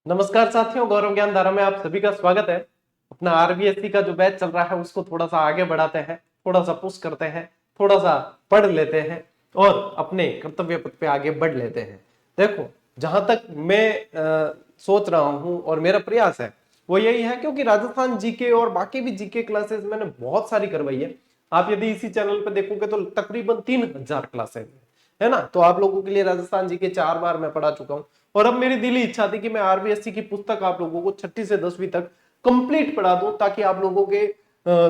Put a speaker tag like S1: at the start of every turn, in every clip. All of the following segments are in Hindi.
S1: नमस्कार साथियों, गौरव ज्ञान धारा में आप सभी का स्वागत है। अपना आरबीएससी का जो बैच चल रहा है उसको थोड़ा सा आगे बढ़ाते हैं, थोड़ा सा पुश करते हैं, थोड़ा सा पढ़ लेते हैं और अपने कर्तव्य पथ पे आगे बढ़ लेते हैं। देखो, जहां तक मैं सोच रहा हूं और मेरा प्रयास है वो यही है, क्योंकि राजस्थान जीके और बाकी भी जीके क्लासेस मैंने बहुत सारी करवाई है। आप यदि इसी चैनल पर देखोगे तो तकरीबन 3000 क्लासेस है ना। तो आप लोगों के लिए राजस्थान जी के 4 बार मैं पढ़ा चुका हूं और अब मेरी दिली इच्छा थी कि मैं आरबीएससी की पुस्तक आप लोगों को 6ठी से 10वीं तक कंप्लीट पढ़ा दूं, ताकि आप लोगों के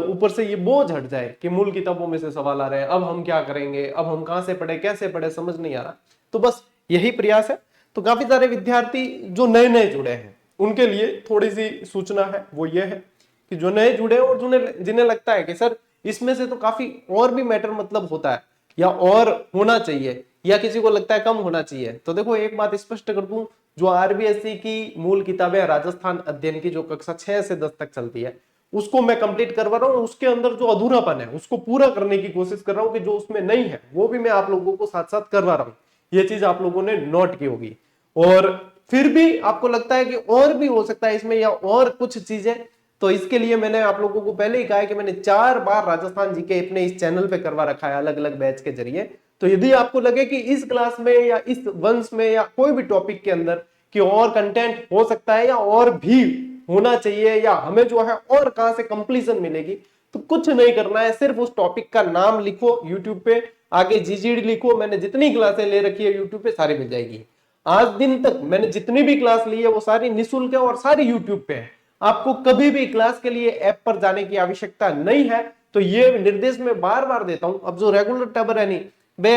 S1: ऊपर से ये बोझ हट जाए कि मूल किताबों में से सवाल आ रहे हैं, अब हम क्या करेंगे, अब हम कहां से पढ़े, कैसे पढ़े, समझ नहीं आ रहा। तो बस यही प्रयास है। तो काफी सारे विद्यार्थी जो नए नए जुड़े हैं उनके लिए थोड़ी सी सूचना है, वो ये है कि जो नए जुड़े और जिन्हें लगता है कि सर इसमें से तो काफी और भी मैटर मतलब होता है या और होना चाहिए, या किसी को लगता है कम होना चाहिए, तो देखो एक बात स्पष्ट कर दूं, जो आरबीएससी की मूल किताबें राजस्थान अध्ययन की जो कक्षा 6 से 10 तक चलती है उसको मैं कंप्लीट करवा रहा हूं। उसके अंदर जो अधूरापन है उसको पूरा करने की कोशिश कर रहा हूं, कि जो उसमें नहीं है वो भी मैं आप लोगों को साथ साथ करवा रहा हूं। ये चीज आप लोगों ने नोट की होगी। और फिर भी आपको लगता है कि और भी हो सकता है इसमें या और कुछ चीजें, तो इसके लिए मैंने आप लोगों को पहले ही कहा है कि मैंने 4 बार राजस्थान जीके अपने इस चैनल पे करवा रखा है अलग अलग बैच के जरिए। तो यदि आपको लगे कि इस क्लास में या इस वंश में या कोई भी टॉपिक के अंदर कि और कंटेंट हो सकता है या और भी होना चाहिए, या हमें जो है और कहां से कंप्लीशन मिलेगी, तो कुछ नहीं करना है, सिर्फ उस टॉपिक का नाम लिखो यूट्यूब पे, आगे जीजीडी लिखो। मैंने जितनी क्लासें ले रखी है यूट्यूब पे सारी मिल जाएगी। आज दिन तक मैंने जितनी भी क्लास ली है वो सारी निःशुल्क है और सारी यूट्यूब पे है। आपको कभी भी क्लास के लिए ऐप पर जाने की आवश्यकता नहीं है। तो ये निर्देश मैं बार बार देता हूं। अब जो रेगुलर टबर है नहीं बे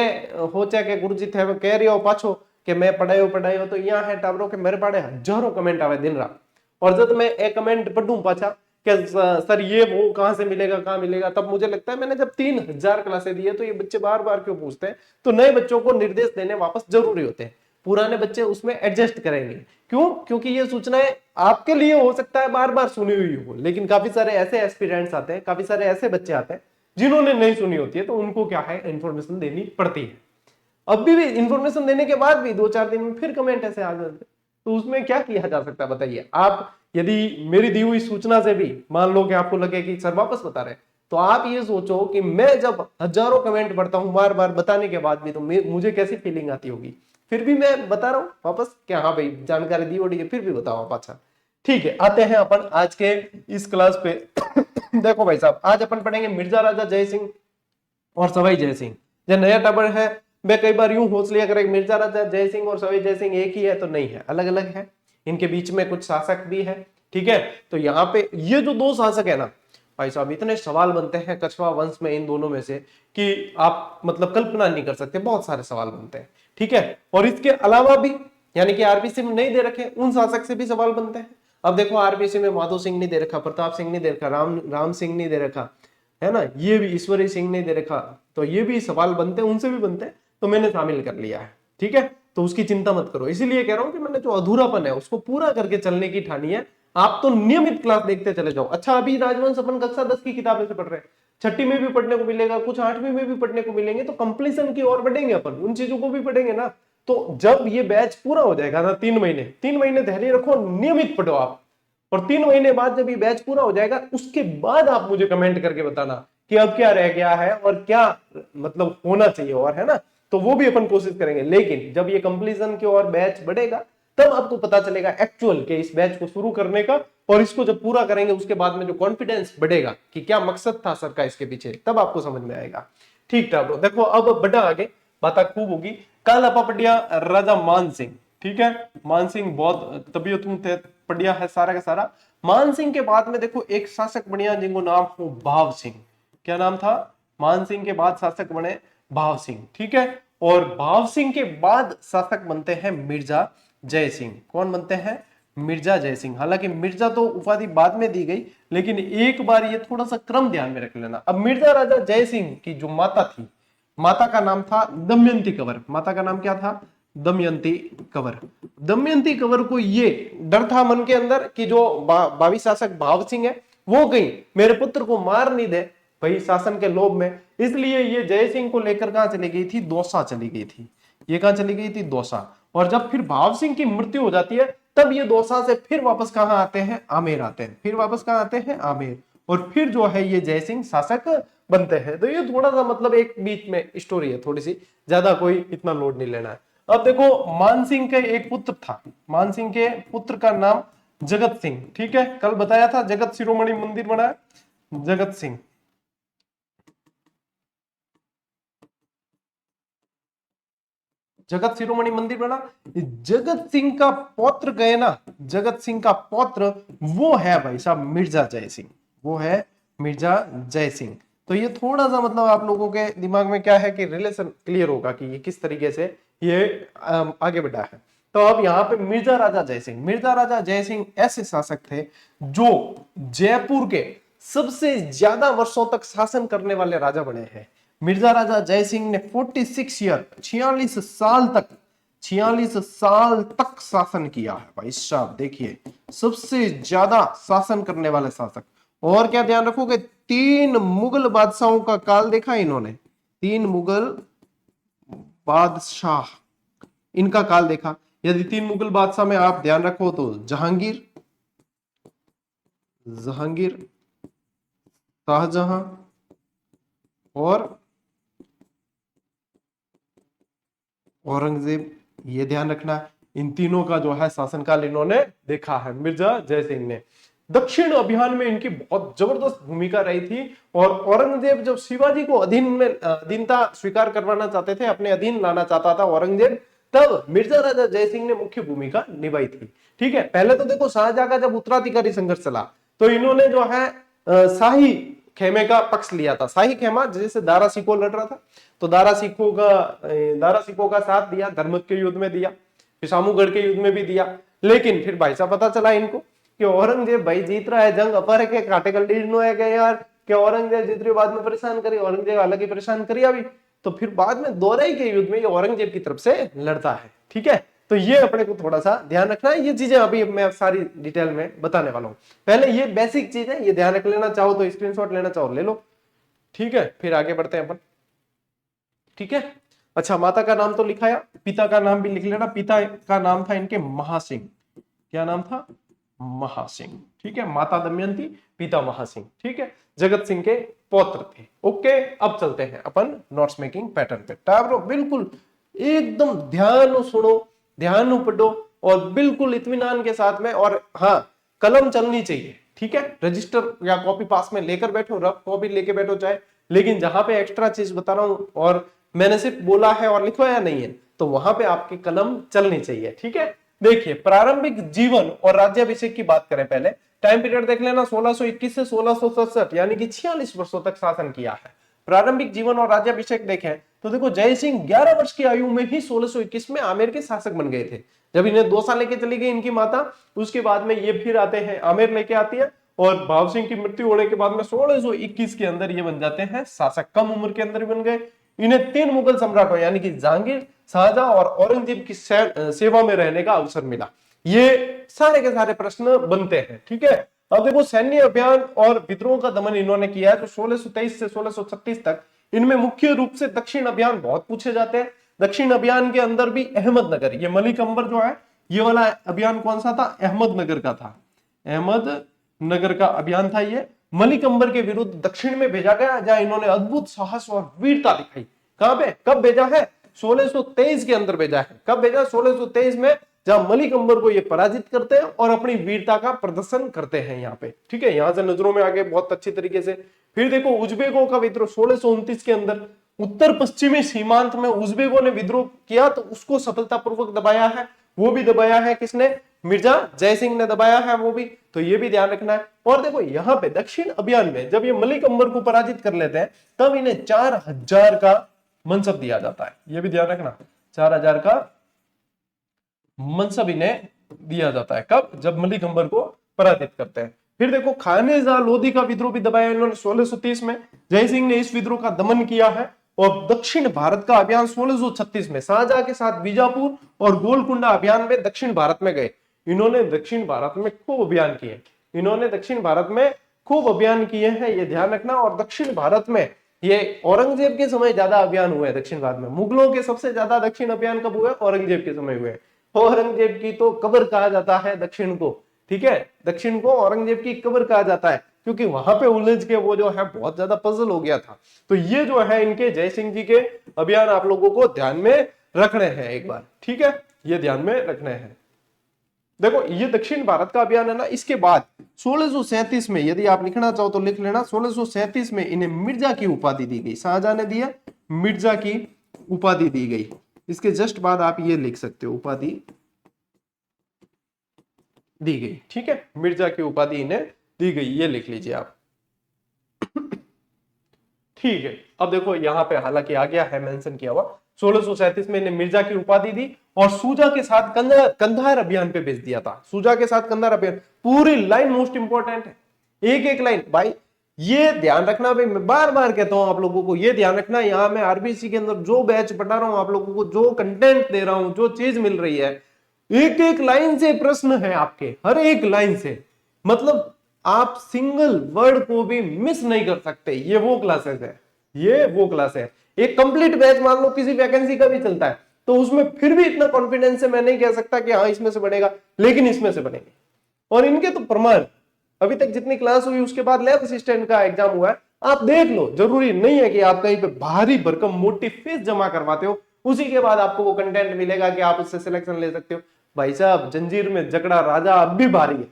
S1: हो चाहे के गुरुजी थे कह रही हो पाछो कि मैं पढ़ायो तो यहाँ है टाबरों के मेरे पाड़े हजारों कमेंट आवे दिन रात। और जब मैं एक कमेंट पढ़ूं पाछा कि सर ये वो कहां से मिलेगा, कहां मिलेगा, तब मुझे लगता है मैंने जब 3000 क्लासें दी है तो ये बच्चे बार बार क्यों पूछते हैं। तो नए बच्चों को निर्देश देने वापस जरूरी होते हैं, पुराने बच्चे उसमें एडजस्ट करेंगे। क्यों? क्योंकि ये सूचनाएं आपके लिए हो सकता है बार बार सुनी हुई हो, लेकिन काफी सारे ऐसे एस्पिरेंट्स आते हैं, काफी सारे ऐसे बच्चे आते हैं जिन्होंने नहीं सुनी होती है, तो उनको क्या है इंफॉर्मेशन देनी पड़ती है। अब भी इंफॉर्मेशन देने के बाद भी 2-4 दिन में फिर कमेंट ऐसे आ जाते हैं, तो उसमें क्या किया जा सकता है बताइए आप। यदि मेरी दी हुई सूचना से भी मान लो कि आपको लगे कि सर वापस बता रहे, तो आप ये सोचो कि मैं जब हजारों कमेंट पढ़ता हूं बार बार बताने के बाद भी, तो मुझे कैसी फीलिंग आती होगी। फिर भी मैं बता रहा हूं वापस क्या, हाँ भाई जानकारी दी होगी फिर भी बताओ आप। अच्छा ठीक है, आते हैं अपन आज के इस क्लास पे। देखो भाई साहब, आज अपन पढ़ेंगे मिर्जा राजा जय सिंह और सवाई जय सिंह। जो नया टबर है, मैं कई बार यूं सोच लिया करें मिर्जा राजा जय सिंह और सवाई जय सिंह एक ही है, तो नहीं है, अलग अलग है। इनके बीच में कुछ शासक भी है, ठीक है। तो यहाँ पे ये जो दो शासक है ना भाई साहब, इतने सवाल बनते हैं कछवा वंश में इन दोनों में से कि आप मतलब कल्पना नहीं कर सकते, बहुत सारे सवाल बनते हैं, ठीक है। और इसके अलावा भी यानी कि आरबीसी में नहीं दे रखे उन शासक से भी सवाल बनते हैं। अब देखो आरबीसी में माधो सिंह नहीं दे रखा, प्रताप सिंह नहीं दे रखा, राम सिंह नहीं दे रखा, है ना, ये भी ईश्वरी सिंह ने दे रखा, तो ये भी सवाल बनते हैं, उनसे भी बनते हैं, तो मैंने शामिल कर लिया है, ठीक है। तो उसकी चिंता मत करो, इसीलिए कह रहा हूं कि मैंने जो अधूरापन है उसको पूरा करके चलने की ठानी है। आप तो नियमित क्लास देखते चले जाओ। अच्छा, अभी राजवंश अपन कक्षा 10 की किताबें से पढ़ रहे हैं, छठी में भी पढ़ने को मिलेगा, कुछ 8वीं में भी पढ़ने को मिलेंगे, तो कंप्लीशन की ओर बढ़ेंगे अपन, उन चीजों को भी पढ़ेंगे ना। तो जब ये बैच पूरा हो जाएगा ना, 3 महीने धैर्य रखो, नियमित पढ़ो आप। और 3 महीने बाद जब ये बैच पूरा हो जाएगा उसके बाद आप मुझे कमेंट करके बताना कि अब क्या रह गया है और क्या मतलब होना चाहिए और, है ना। तो वो भी अपन कोशिश करेंगे, लेकिन जब ये कंप्लीशन की ओर बैच बढ़ेगा तब आपको पता चलेगा एक्चुअल के इस बैच को शुरू करने का, और इसको जब पूरा करेंगे उसके बाद में जो कॉन्फिडेंस बढ़ेगा कि क्या मकसद था सर का इसके पीछे, तब आपको समझ में आएगा। ठीक था ब्रो। देखो अब बढ़ा आगे, बात खूब होगी। कल अपा पढ़िया राजा मान सिंह, ठीक है। मान सिंह बहुत तबीयत बढ़िया है सारा का सारा। मान सिंह के बाद में देखो एक शासक बढ़िया जिनको नाम हो भाव सिंह। क्या नाम था? मान सिंह के बाद शासक बने भाव सिंह, ठीक है। और भाव सिंह के बाद शासक बनते हैं मिर्जा जय सिंह। कौन बनते हैं? मिर्जा जय सिंह। हालांकि मिर्जा तो उपाधि बाद में दी गई, लेकिन एक बार ये थोड़ा सा क्रम ध्यान में रख लेना। अब मिर्जा राजा जय सिंह की जो माता थी, माता का नाम था दमयंती कंवर। माता का नाम क्या था? दमयंती कंवर। दमयंती कंवर को ये डर था मन के अंदर कि जो भावी शासक भाव सिंह है वो कहीं मेरे पुत्र को मार नहीं दे भाई शासन के लोभ में, इसलिए ये जय सिंह को लेकर कहां चली गई थी? दौसा चली गई थी। ये कहां चली गई थी? दौसा। और जब फिर भाव सिंह की मृत्यु हो जाती है तब ये दौसा से फिर वापस कहाँ आते हैं, आमेर आते हैं, फिर वापस कहाँ आते हैं, आमेर, और फिर जो है ये जयसिंह शासक बनते हैं। तो ये थोड़ा सा मतलब एक बीच में स्टोरी है, थोड़ी सी, ज्यादा कोई इतना लोड नहीं लेना है। अब देखो मानसिंह के एक पुत्र था, मानसिंह के पुत्र का नाम जगत सिंह, ठीक है, कल बताया था जगत शिरोमणि मंदिर बना है, जगत सिंह, जगत शिरोमणि मंदिर बना। जगत सिंह का पौत्र गए ना, जगत सिंह का पौत्र वो है भाई साहब मिर्जा जय सिंह, वो है मिर्जा जय सिंह। तो ये थोड़ा सा मतलब आप लोगों के दिमाग में क्या है कि रिलेशन क्लियर होगा कि ये किस तरीके से ये आगे बढ़ा है। तो अब यहाँ पे मिर्जा राजा जय सिंह, मिर्जा राजा जय सिंह ऐसे शासक थे जो जयपुर के सबसे ज्यादा वर्षों तक शासन करने वाले राजा बने हैं। मिर्जा राजा जय सिंह ने 46 ईयर 46 साल तक 46 साल तक शासन किया है भाई साहब, देखिए सबसे ज्यादा शासन करने वाले शासक। और क्या ध्यान रखोगे, 3 मुगल बादशाहों का काल देखा इन्होंने, 3 मुगल बादशाह इनका काल देखा। यदि 3 मुगल बादशाह में आप ध्यान रखो तो जहांगीर, जहांगीर, शाहजहां और औरंगजेब, ये ध्यान रखना, इन तीनों का जो है शासनकाल इन्होंने देखा है मिर्जा जय सिंह ने। दक्षिण अभियान में इनकी बहुत जबरदस्त भूमिका रही थी, और औरंगजेब जब शिवाजी को अधीनता स्वीकार करवाना चाहते थे, अपने अधीन लाना चाहता था औरंगजेब, तब मिर्जा राजा जय सिंह ने मुख्य भूमिका निभाई थी। ठीक है, पहले तो देखो शाहजहां का जब उत्तराधिकारी संघर्ष चला तो इन्होंने जो है शाही खेमे का पक्ष लिया था। शाही खेमा जैसे दारा सिकोह लड़ रहा था, तो दारा सिकोह का साथ दिया, धर्मत के युद्ध में दिया, पिसामूगढ़ के युद्ध में भी दिया। लेकिन फिर भाई साहब पता चला इनको कि औरंगजेब भाई जीत रहा है जंग, अपर के काटे कलडीनो है गए यार, कि औरंगजेब जीत रही, बाद में परेशान करी, औरंगजेब अलग ही परेशान करी अभी। तो फिर बाद में दोराई के युद्ध में ये औरंगजेब की तरफ से लड़ता है। ठीक है, तो ये अपने को थोड़ा सा ध्यान रखना है, ये चीजें अभी मैं सारी डिटेल में बताने वाला हूं। पहले ये बेसिक चीज है, ये ध्यान रख लेना, चाहो तो स्क्रीनशॉट लेना चाहो ले लो। ठीक है, फिर आगे बढ़ते हैं अपन। ठीक है, अच्छा माता का नाम तो लिखाया, पिता का नाम भी लिख लेना। पिता का नाम था इनके महासिंह, क्या नाम था, महासिंह। ठीक है, माता दमयंती, पिता महासिंह। ठीक है, जगत सिंह के पौत्र थे। ओके, अब चलते हैं अपन नोट्स मेकिंग पैटर्न पे। टाब्रो बिल्कुल एकदम ध्यान सुनो, ध्यान पढ़ो, और बिल्कुल इत्मीनान के साथ में, और हाँ कलम चलनी चाहिए। ठीक है, रजिस्टर या कॉपी पास में लेकर बैठो, रफ कॉपी लेके बैठो चाहे, लेकिन जहां पे एक्स्ट्रा चीज बता रहा हूं और मैंने सिर्फ बोला है और लिखवाया नहीं है, तो वहां पे आपकी कलम चलनी चाहिए। ठीक है, देखिए प्रारंभिक जीवन और राज्याभिषेक की बात करें, पहले टाइम पीरियड देख लेना, 1621 से 1667, यानी कि 46 वर्षों तक शासन किया है। प्रारंभिक जीवन और राज्याभिषेक देखें तो देखो जय सिंह 11 वर्ष की आयु में ही 1621 में आमेर के शासक बन गए थे, जब इन्हें 2 साल लेके चली गई इनकी माता। उसके बाद में ये फिर आते हैं, आमेर लेके आती है, और भाव सिंह की मृत्यु होने के बाद में 1621 के अंदर ये बन जाते हैं शासक, कम उम्र के अंदर बन गए। इन्हें 3 मुगल सम्राटों यानी कि जहांगीर, शाहजहां और औरंगजेब की सेवा में रहने का अवसर मिला। ये सारे के सारे प्रश्न बनते हैं। ठीक है, अब देखो सैन्य अभियान और विद्रोह का दमन इन्होंने किया है, तो 1623 से 1636 तक इनमें मुख्य रूप से दक्षिण अभियान बहुत पूछे जाते हैं। दक्षिण अभियान के अंदर भी अहमदनगर, ये मलिक अंबर जो है, ये वाला अभियान कौन सा था, अहमदनगर का था, अहमदनगर का अभियान था ये। मलिक अंबर के विरुद्ध दक्षिण में भेजा गया, जहां इन्होंने अद्भुत साहस और वीरता दिखाई। कहां पे, कब भेजा है, 1623 के अंदर भेजा है। कब भेजा, 1623 में, जहां मलिक अंबर को ये पराजित करते हैं और अपनी वीरता का प्रदर्शन करते हैं यहाँ पे। ठीक है, यहां से नजरों में आगे बहुत अच्छी तरीके से। फिर देखो उज्बेकों का विद्रोह 1629 के अंदर, उत्तर पश्चिमी सीमांत में उज्बेकों ने विद्रोह किया, तो उसको सफलतापूर्वक दबाया है। वो भी दबाया है किसने, मिर्जा जय सिंह ने दबाया है वो भी, तो ये भी ध्यान रखना है। और देखो यहाँ पे दक्षिण अभियान में जब ये मलिक अंबर को पराजित कर लेते हैं, तब इन्हें 4000 का मनसब दिया जाता है, ये भी ध्यान रखना, 4000 का मनसब इन्हें दिया जाता है। कब, जब मलिक अंबर को पराजित करते हैं। फिर देखो खानेजा लोधी का विद्रोह भी दबाया इन्होंने 1630 में, जय सिंह ने इस विद्रोह का दमन किया है। और दक्षिण भारत का अभियान 1636 में शाहजहां के साथ बीजापुर और गोलकुंडा अभियान में दक्षिण भारत में गए। इन्होंने दक्षिण भारत में खूब अभियान किए, इन्होंने दक्षिण भारत में खूब अभियान किए हैं, ये ध्यान रखना। और दक्षिण भारत में ये औरंगजेब के समय ज्यादा अभियान हुए दक्षिण भारत में, मुगलों के सबसे ज्यादा दक्षिण अभियान कब हुए, औरंगजेब के समय हुए। औरंगजेब की तो कब्र कहा जाता है दक्षिण को, ठीक है, दक्षिण को औरंगजेब की कब्र कहा जाता है, क्योंकि वहां पे उलझ के वो जो है बहुत ज्यादा पजल हो गया था। तो ये जो है इनके जय सिंह जी के अभियान आप लोगों को ध्यान में रखने हैं एक बार, ठीक है, ये ध्यान में रखने हैं। देखो ये दक्षिण भारत का अभियान है ना, इसके बाद 1637 में, यदि आप लिखना चाहो तो लिख लेना, 1637 में इन्हें मिर्जा की उपाधि दी गई, शाहजहां ने दिया, मिर्जा की उपाधि दी गई। इसके जस्ट बाद आप ये लिख सकते हो, उपाधि दी गई, ठीक है, मिर्जा की उपाधि इन्हें दी गई, ये लिख लीजिए आप। ठीक है, अब देखो यहां पे हालांकि आ गया है मेंशन किया हुआ, 1637 में इन्हें मिर्जा की उपाधि दी और सूजा के साथ कंधार अभियान पे भेज दिया था। सूजा के साथ कंधार अभियान, पूरी लाइन मोस्ट इंपॉर्टेंट है, एक एक लाइन भाई, ये ध्यान रखना भाई, मैं बार बार कहता हूं आप लोगों को, ये ध्यान रखना, यहां मैं आरबीसी के अंदर जो बैच पढ़ा रहा हूं आप लोगों को, जो कंटेंट दे रहा हूं, जो चीज मिल रही है, एक एक लाइन से प्रश्न है आपके, हर एक लाइन से, मतलब आप सिंगल वर्ड को भी मिस नहीं कर सकते। ये वो क्लासेस है, ये वो क्लास है। एक कंप्लीट बैच मान लो किसी वैकेंसी का भी चलता है, तो उसमें फिर भी इतना कॉन्फिडेंस से मैं नहीं कह सकता कि हाँ इसमें से बनेगा, लेकिन इसमें से बनेंगे। और इनके तो प्रमाण, अभी तक जितनी क्लास हुई उसके बाद लैब असिस्टेंट का एग्जाम हुआ है, आप देख लो, जरूरी नहीं है कि आप कहीं पे भारी भरकम मोटी फीस जमा करवाते हो उसी के बाद आपको वो कंटेंट मिलेगा कि आप उससे सिलेक्शन ले सकते हो। भाई साहब जंजीर में जकड़ा राजा अब भी भारी है,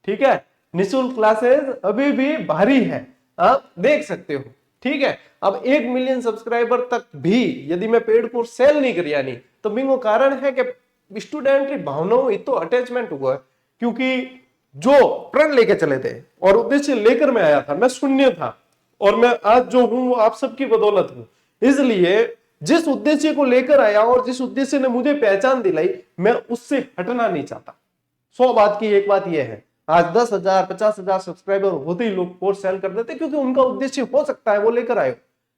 S1: ठीक है, निःशुल्क क्लासेस अभी भी भारी है, आप देख सकते हो, ठीक है। अब 1 मिलियन सब्सक्राइबर तक भी यदि मैं पेड कोर्स सेल नहीं करिया नहीं, तो बिंगो कारण है कि स्टूडेंट की भावनाओं इतो अटैचमेंट हुआ है, क्योंकि जो प्रण लेके चले थे और उद्देश्य लेकर मैं आया था, मैं शून्य था और मैं आज जो हूं वो आप सबकी बदौलत हूं। इसलिए जिस उद्देश्य को लेकर आया और जिस उद्देश्य ने मुझे पहचान दिलाई, मैं उससे हटना नहीं चाहता। 100 बात की एक बात यह है, आज 10,000 50,000 सब्सक्राइबर होते ही लोग कोर्स सेल कर देते, क्योंकि उनका उद्देश्य हो सकता है वो लेकर आए,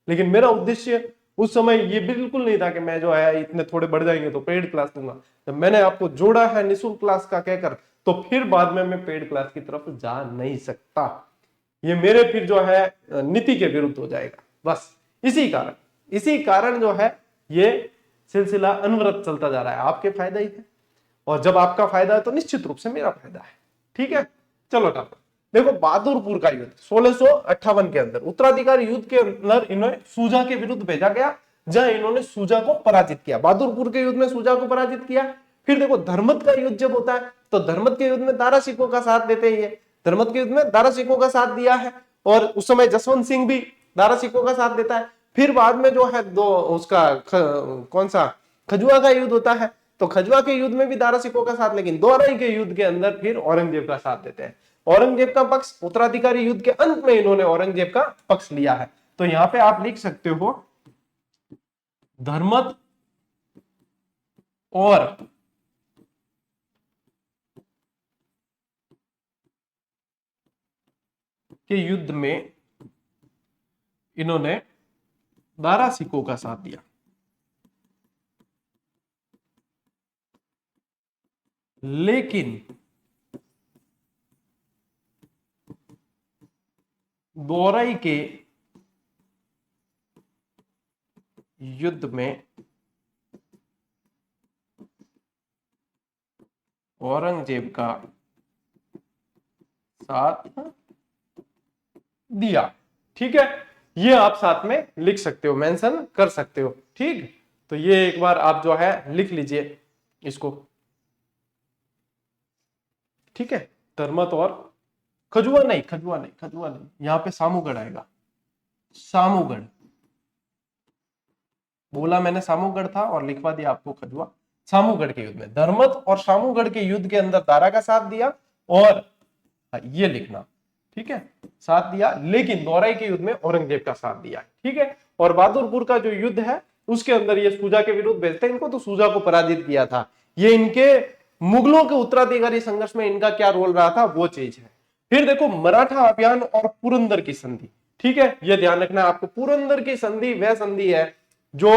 S1: लेकिन मेरा उद्देश्य उस समय ये बिल्कुल नहीं था कि मैं जो है इतने थोड़े बढ़ जाएंगे तो पेड क्लास दूंगा। जब मैंने आपको जोड़ा है निःशुल्क क्लास का कहकर, तो फिर बाद में मैं पेड क्लास की तरफ जा नहीं सकता, ये मेरे फिर जो है नीति के विरुद्ध हो जाएगा। बस इसी कारण जो है ये सिलसिला अनवरत चलता जा रहा है, आपके फायदा ही है, और जब आपका फायदा है तो निश्चित रूप से मेरा फायदा है, ठीक है। चलो टाप देखो, बहादुरपुर का युद्ध 1658 के अंदर उत्तराधिकारी युद्ध के अंदर इन्हें सूजा के विरुद्ध भेजा गया, जहां इन्होंने सूजा को पराजित किया। बहादुरपुर के युद्ध में सूजा को पराजित किया। फिर देखो धर्मत का युद्ध जब होता है, तो धर्मत के युद्ध में दारा सिकों का साथ देते हैं, धर्मत के युद्ध में दारा सिकों का साथ दिया है, और उस समय जसवंत सिंह भी दारा सिकों का साथ देता है। फिर बाद में जो है दो उसका कौन सा खजुआ का युद्ध होता है, तो खजुआ के युद्ध में भी दारा सिकों का साथ, लेकिन दोराई के युद्ध के अंदर फिर औरंगजेब का साथ देते हैं। औरंगजेब का पक्ष, उत्तराधिकारी युद्ध के अंत में इन्होंने औरंगजेब का पक्ष लिया है। तो यहां पे आप लिख सकते हो धर्मत और के युद्ध में इन्होंने दारा सिकों का साथ दिया, लेकिन दोराई के युद्ध में औरंगजेब का साथ दिया, ठीक है। ये आप साथ में लिख सकते हो, मेंशन कर सकते हो, ठीक। तो ये एक बार आप जो है लिख लीजिए इसको, ठीक है। धर्मत और खजुआ नहीं, यहां पे सामूगढ़ आएगा, सामूगढ़ बोला मैंने, सामूगढ़ था और लिखवा दिया आपको खजुआ। सामूगढ़ के युद्ध में धर्मत और सामूगढ़ के युद्ध के अंदर दारा का साथ दिया, और ये लिखना, ठीक है, साथ दिया, लेकिन दोराई के युद्ध में औरंगजेब का साथ दिया, ठीक है। और बहादुरपुर का जो युद्ध है उसके अंदर ये सूजा के विरुद्ध भेजते हैं इनको, तो सूजा को पराजित किया था। ये इनके मुगलों के उत्तराधिकारी संघर्ष में इनका क्या रोल रहा था वो चीज है। फिर देखो मराठा अभियान और पुरंदर की संधि, ठीक है, ये ध्यान रखना आपको। पुरंदर की संधि वह संधि है जो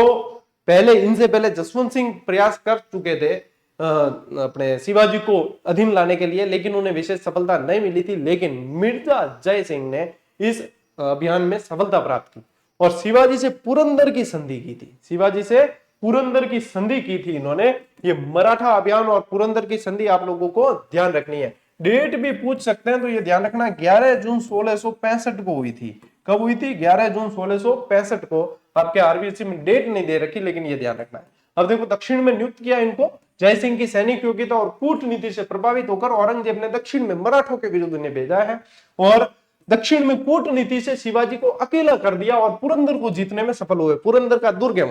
S1: पहले, इनसे पहले जसवंत सिंह प्रयास कर चुके थे अपने शिवाजी को अधीन लाने के लिए, लेकिन उन्हें विशेष सफलता नहीं मिली थी। लेकिन मिर्जा जय सिंह ने इस अभियान में सफलता प्राप्त की और शिवाजी से पुरंदर की संधि की थी, शिवाजी से पुरंदर की संधि की थी इन्होंने। ये मराठा अभियान और पुरंदर की संधि आप लोगों को ध्यान रखनी है। डेट भी पूछ सकते हैं तो ये ध्यान रखना 11 जून 1665 को हुई थी। कब हुई थी? 11 जून 1665 को। आपके आरबीएससी में डेट नहीं दे रखी, लेकिन ये ध्यान रखना है। अब देखो, दक्षिण में नियुक्त किया इनको। जयसिंह की सैनिक योग्यता और कूटनीति से प्रभावित होकर औरंगजेब ने दक्षिण में मराठों के विरुद्ध उन्हें भेजा है और दक्षिण में कूटनीति से शिवाजी को अकेला कर दिया और पुरंदर को जीतने में सफल हुए। पुरंदर का दुर्ग है,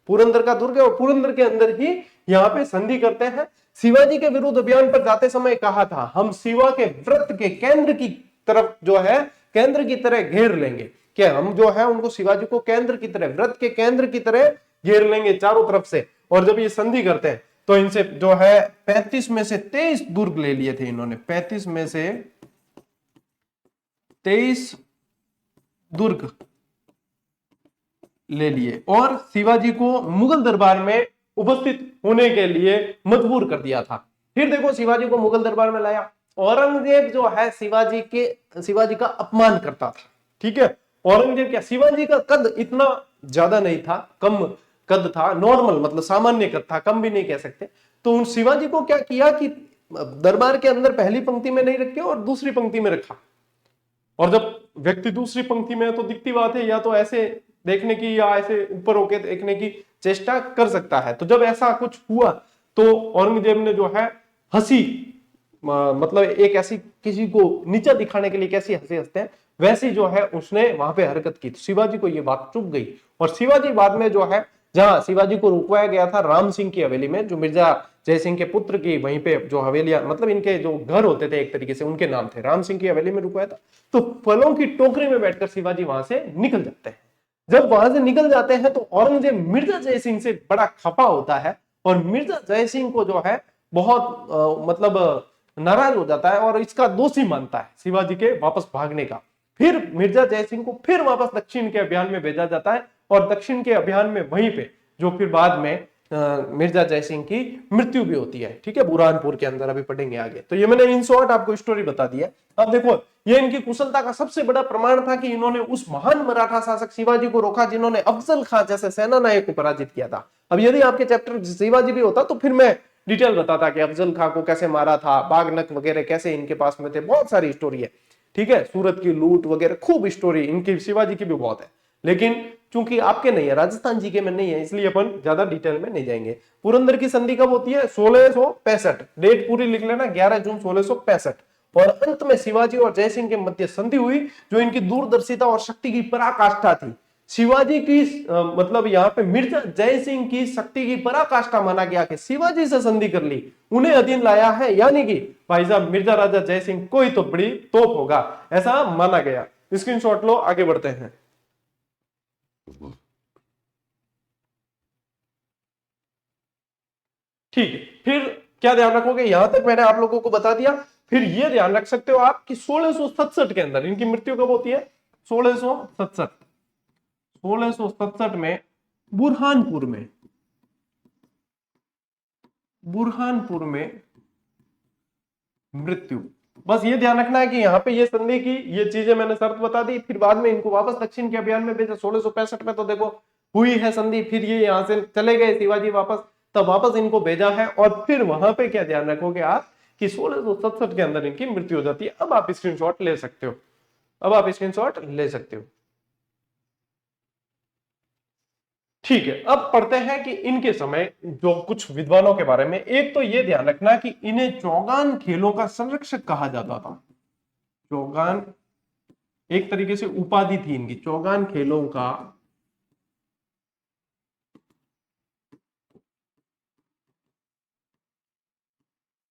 S1: पुरंदर का दुर्ग है और पुरंदर के अंदर ही यहाँ पे संधि करते हैं। शिवाजी के विरुद्ध अभियान पर जाते समय कहा था, हम शिवा के व्रत के केंद्र की तरफ जो है केंद्र की तरह घेर लेंगे। क्या हम जो है उनको शिवाजी को केंद्र की तरह, व्रत के केंद्र की तरह घेर लेंगे चारों तरफ से। और जब ये संधि करते हैं तो इनसे जो है 35 में से 23 दुर्ग ले लिए थे इन्होंने। 35 में से 23 दुर्ग ले लिए और शिवाजी को मुगल दरबार में उपस्थित होने के लिए मजबूर कर दिया था। फिर देखो, शिवाजी को मुगल दरबार में लाया। औरंगजेब जो है शिवाजी का अपमान करता था। ठीक है, औरंगजेब क्या, शिवाजी का कद इतना ज्यादा नहीं था, कम कद था, नॉर्मल मतलब सामान्य कद था, कम भी नहीं कह सकते। तो उन शिवाजी को क्या किया कि दरबार के अंदर पहली पंक्ति में नहीं रखे और दूसरी पंक्ति में रखा। और जब व्यक्ति दूसरी पंक्ति में है तो दिखती बात है, या तो ऐसे देखने की या ऐसे ऊपर होके देखने की चेष्टा कर सकता है। तो जब ऐसा कुछ हुआ तो औरंगजेब ने जो है हंसी, मतलब एक ऐसी किसी को नीचा दिखाने के लिए कैसी हंसी हंसते हैं, वैसी जो है उसने वहां पे हरकत की। तो शिवाजी को ये बात चुभ गई और शिवाजी बाद में जो है, जहां शिवाजी को रुकवाया गया था राम सिंह की हवेली में, जो मिर्जा जयसिंह के पुत्र की वहीं पे जो हवेलियां, मतलब इनके जो घर होते थे एक तरीके से, उनके नाम थे, राम सिंह की हवेली में रुकवाया था। तो फलों की टोकरी में बैठकर शिवाजी वहां से निकल जाते हैं। जब वहां से निकल जाते हैं तो औरंगजेब मिर्जा जयसिंह से बड़ा खफा होता है और मिर्जा जयसिंह को जो है बहुत मतलब नाराज हो जाता है और इसका दोषी मानता है शिवाजी के वापस भागने का। फिर मिर्जा जयसिंह को फिर वापस दक्षिण के अभियान में भेजा जाता है और दक्षिण के अभियान में वहीं पे जो फिर बाद में मिर्जा जयसिंह की मृत्यु भी होती है। ठीक है, बुरहानपुर के अंदर, अभी पढ़ेंगे आगे। तो ये मैंने इन शॉर्ट आपको स्टोरी बता दी है। अब देखो, ये इनकी कुशलता का सबसे बड़ा प्रमाण था कि इन्होंने उस महान मराठा शासक शिवाजी को रोका जिन्होंने अफजल खां जैसे सेना नायक को पराजित किया था। अब यदि आपके चैप्टर शिवाजी भी होता तो फिर मैं डिटेल बताता कि अफजल खां को कैसे मारा था, बागनक वगैरह कैसे इनके पास में थे, बहुत सारी स्टोरी है। ठीक है, सूरत की लूट वगैरह खूब स्टोरी इनकी, शिवाजी की भी बहुत है। लेकिन चूंकि आपके नहीं है, राजस्थान जीके में नहीं है, इसलिए अपन ज्यादा डिटेल में नहीं जाएंगे। पुरंदर की संधि कब होती है? 1665। डेट पूरी लिख लेना, 11 जून 1665। और अंत में शिवाजी और जयसिंह के मध्य संधि हुई जो इनकी दूरदर्शिता और शक्ति की पराकाष्ठा थी। शिवाजी की मतलब यहाँ पे मिर्जा जयसिंह की शक्ति की पराकाष्ठा माना गया कि शिवाजी से संधि कर ली, उन्हें अधीन लाया है, यानी कि भाई साहब मिर्जा राजा जयसिंह कोई तो बड़ी तोप होगा, ऐसा माना गया। स्क्रीनशॉट लो, आगे बढ़ते हैं। ठीक है, फिर क्या ध्यान रखोगे? यहां तक मैंने आप लोगों को बता दिया। फिर ये ध्यान रख सकते हो आप कि 1667 के अंदर इनकी मृत्यु कब होती है? 1667। 1667 में बुरहानपुर में मृत्यु। बस ये ध्यान रखना है कि यहाँ पे ये संधि की ये चीजें मैंने शर्त बता दी। फिर बाद में इनको वापस दक्षिण के अभियान में भेजा 1665 में, तो देखो हुई है संधि। फिर ये यहाँ से चले गए शिवाजी वापस, तब वापस इनको भेजा है। और फिर वहां पे क्या ध्यान रखोगे आप कि 1667 के अंदर इनकी मृत्यु हो जाती है। अब आप स्क्रीनशॉट ले सकते हो, ठीक है। अब पढ़ते हैं कि इनके समय जो कुछ विद्वानों के बारे में। एक तो ये ध्यान रखना कि इन्हें चौगान खेलों का संरक्षक कहा जाता था। चौगान एक तरीके से उपाधि थी इनकी, चौगान खेलों का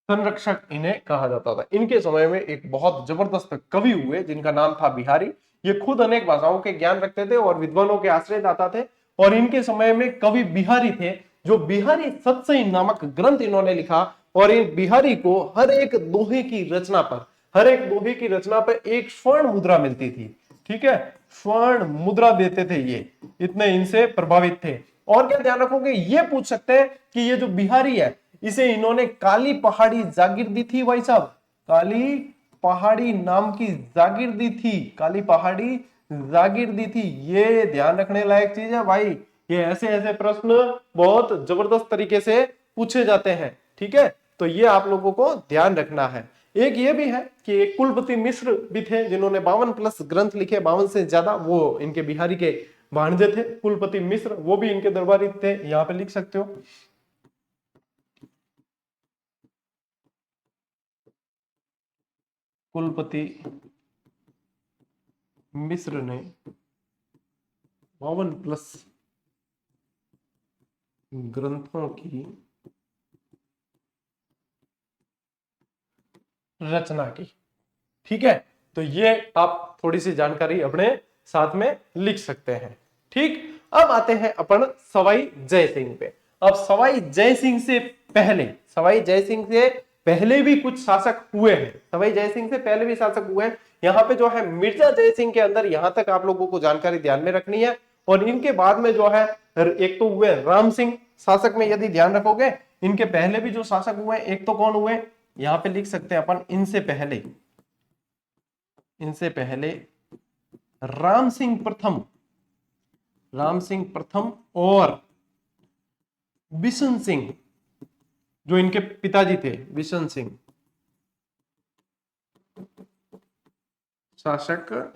S1: संरक्षक इन्हें कहा जाता था। इनके समय में एक बहुत जबरदस्त कवि हुए जिनका नाम था बिहारी। ये खुद अनेक भाषाओं के ज्ञान रखते थे और विद्वानों के आश्रयदाता थे। और इनके समय में कवि बिहारी थे, जो बिहारी सतसई नामक ग्रंथ इन्होंने लिखा। और इन बिहारी को हर एक दोहे की रचना पर एक स्वर्ण मुद्रा मिलती थी। ठीक है, स्वर्ण मुद्रा देते थे ये, इतने इनसे प्रभावित थे। और क्या ध्यान रखोगे, ये पूछ सकते हैं कि ये जो बिहारी है इसे इन्होंने काली पहाड़ी जागीर दी थी। भाई साहब, काली पहाड़ी नाम की जागीर दी थी, काली पहाड़ी जागीर दी थी। ये ध्यान रखने लायक चीज है भाई, ये ऐसे ऐसे प्रश्न बहुत जबरदस्त तरीके से पूछे जाते हैं, ठीक है। तो ये आप लोगों को ध्यान रखना है। एक ये भी है कि एक कुलपति मिश्र भी थे जिन्होंने 52 प्लस ग्रंथ लिखे, 52 से ज्यादा, वो इनके बिहारी के भांजे थे कुलपति मिश्र, वो भी इनके दरबारी थे, यहाँ पे लिख सकते हो। कुलपति मिश्र ने 52 प्लस ग्रंथों की रचना की, ठीक है। तो ये आप थोड़ी सी जानकारी अपने साथ में लिख सकते हैं, ठीक। अब आते हैं अपन सवाई जय सिंह पे। अब सवाई जय सिंह से पहले, सवाई जय सिंह से पहले भी कुछ शासक हुए हैं, सवाई जय सिंह से पहले भी शासक हुए हैं। यहाँ पे जो है मिर्जा जय सिंह के अंदर, यहां तक आप लोगों को जानकारी ध्यान में रखनी है। और इनके बाद में जो है एक तो हुए राम सिंह शासक में, यदि ध्यान रखोगे इनके पहले भी जो शासक हुए, एक तो कौन हुए, यहां पे लिख सकते हैं अपन, इनसे पहले राम सिंह प्रथम और बिशन सिंह, जो इनके पिताजी थे, बिशन सिंह शासक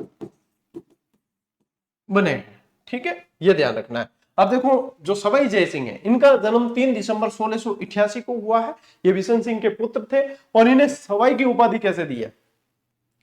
S1: बने, ठीक है। यह ध्यान रखना है। अब देखो जो सवाई जय सिंह है, इनका जन्म 3 दिसंबर 1688 को हुआ है। ये बिशन सिंह के पुत्र थे और इन्हें सवाई की उपाधि कैसे दी है,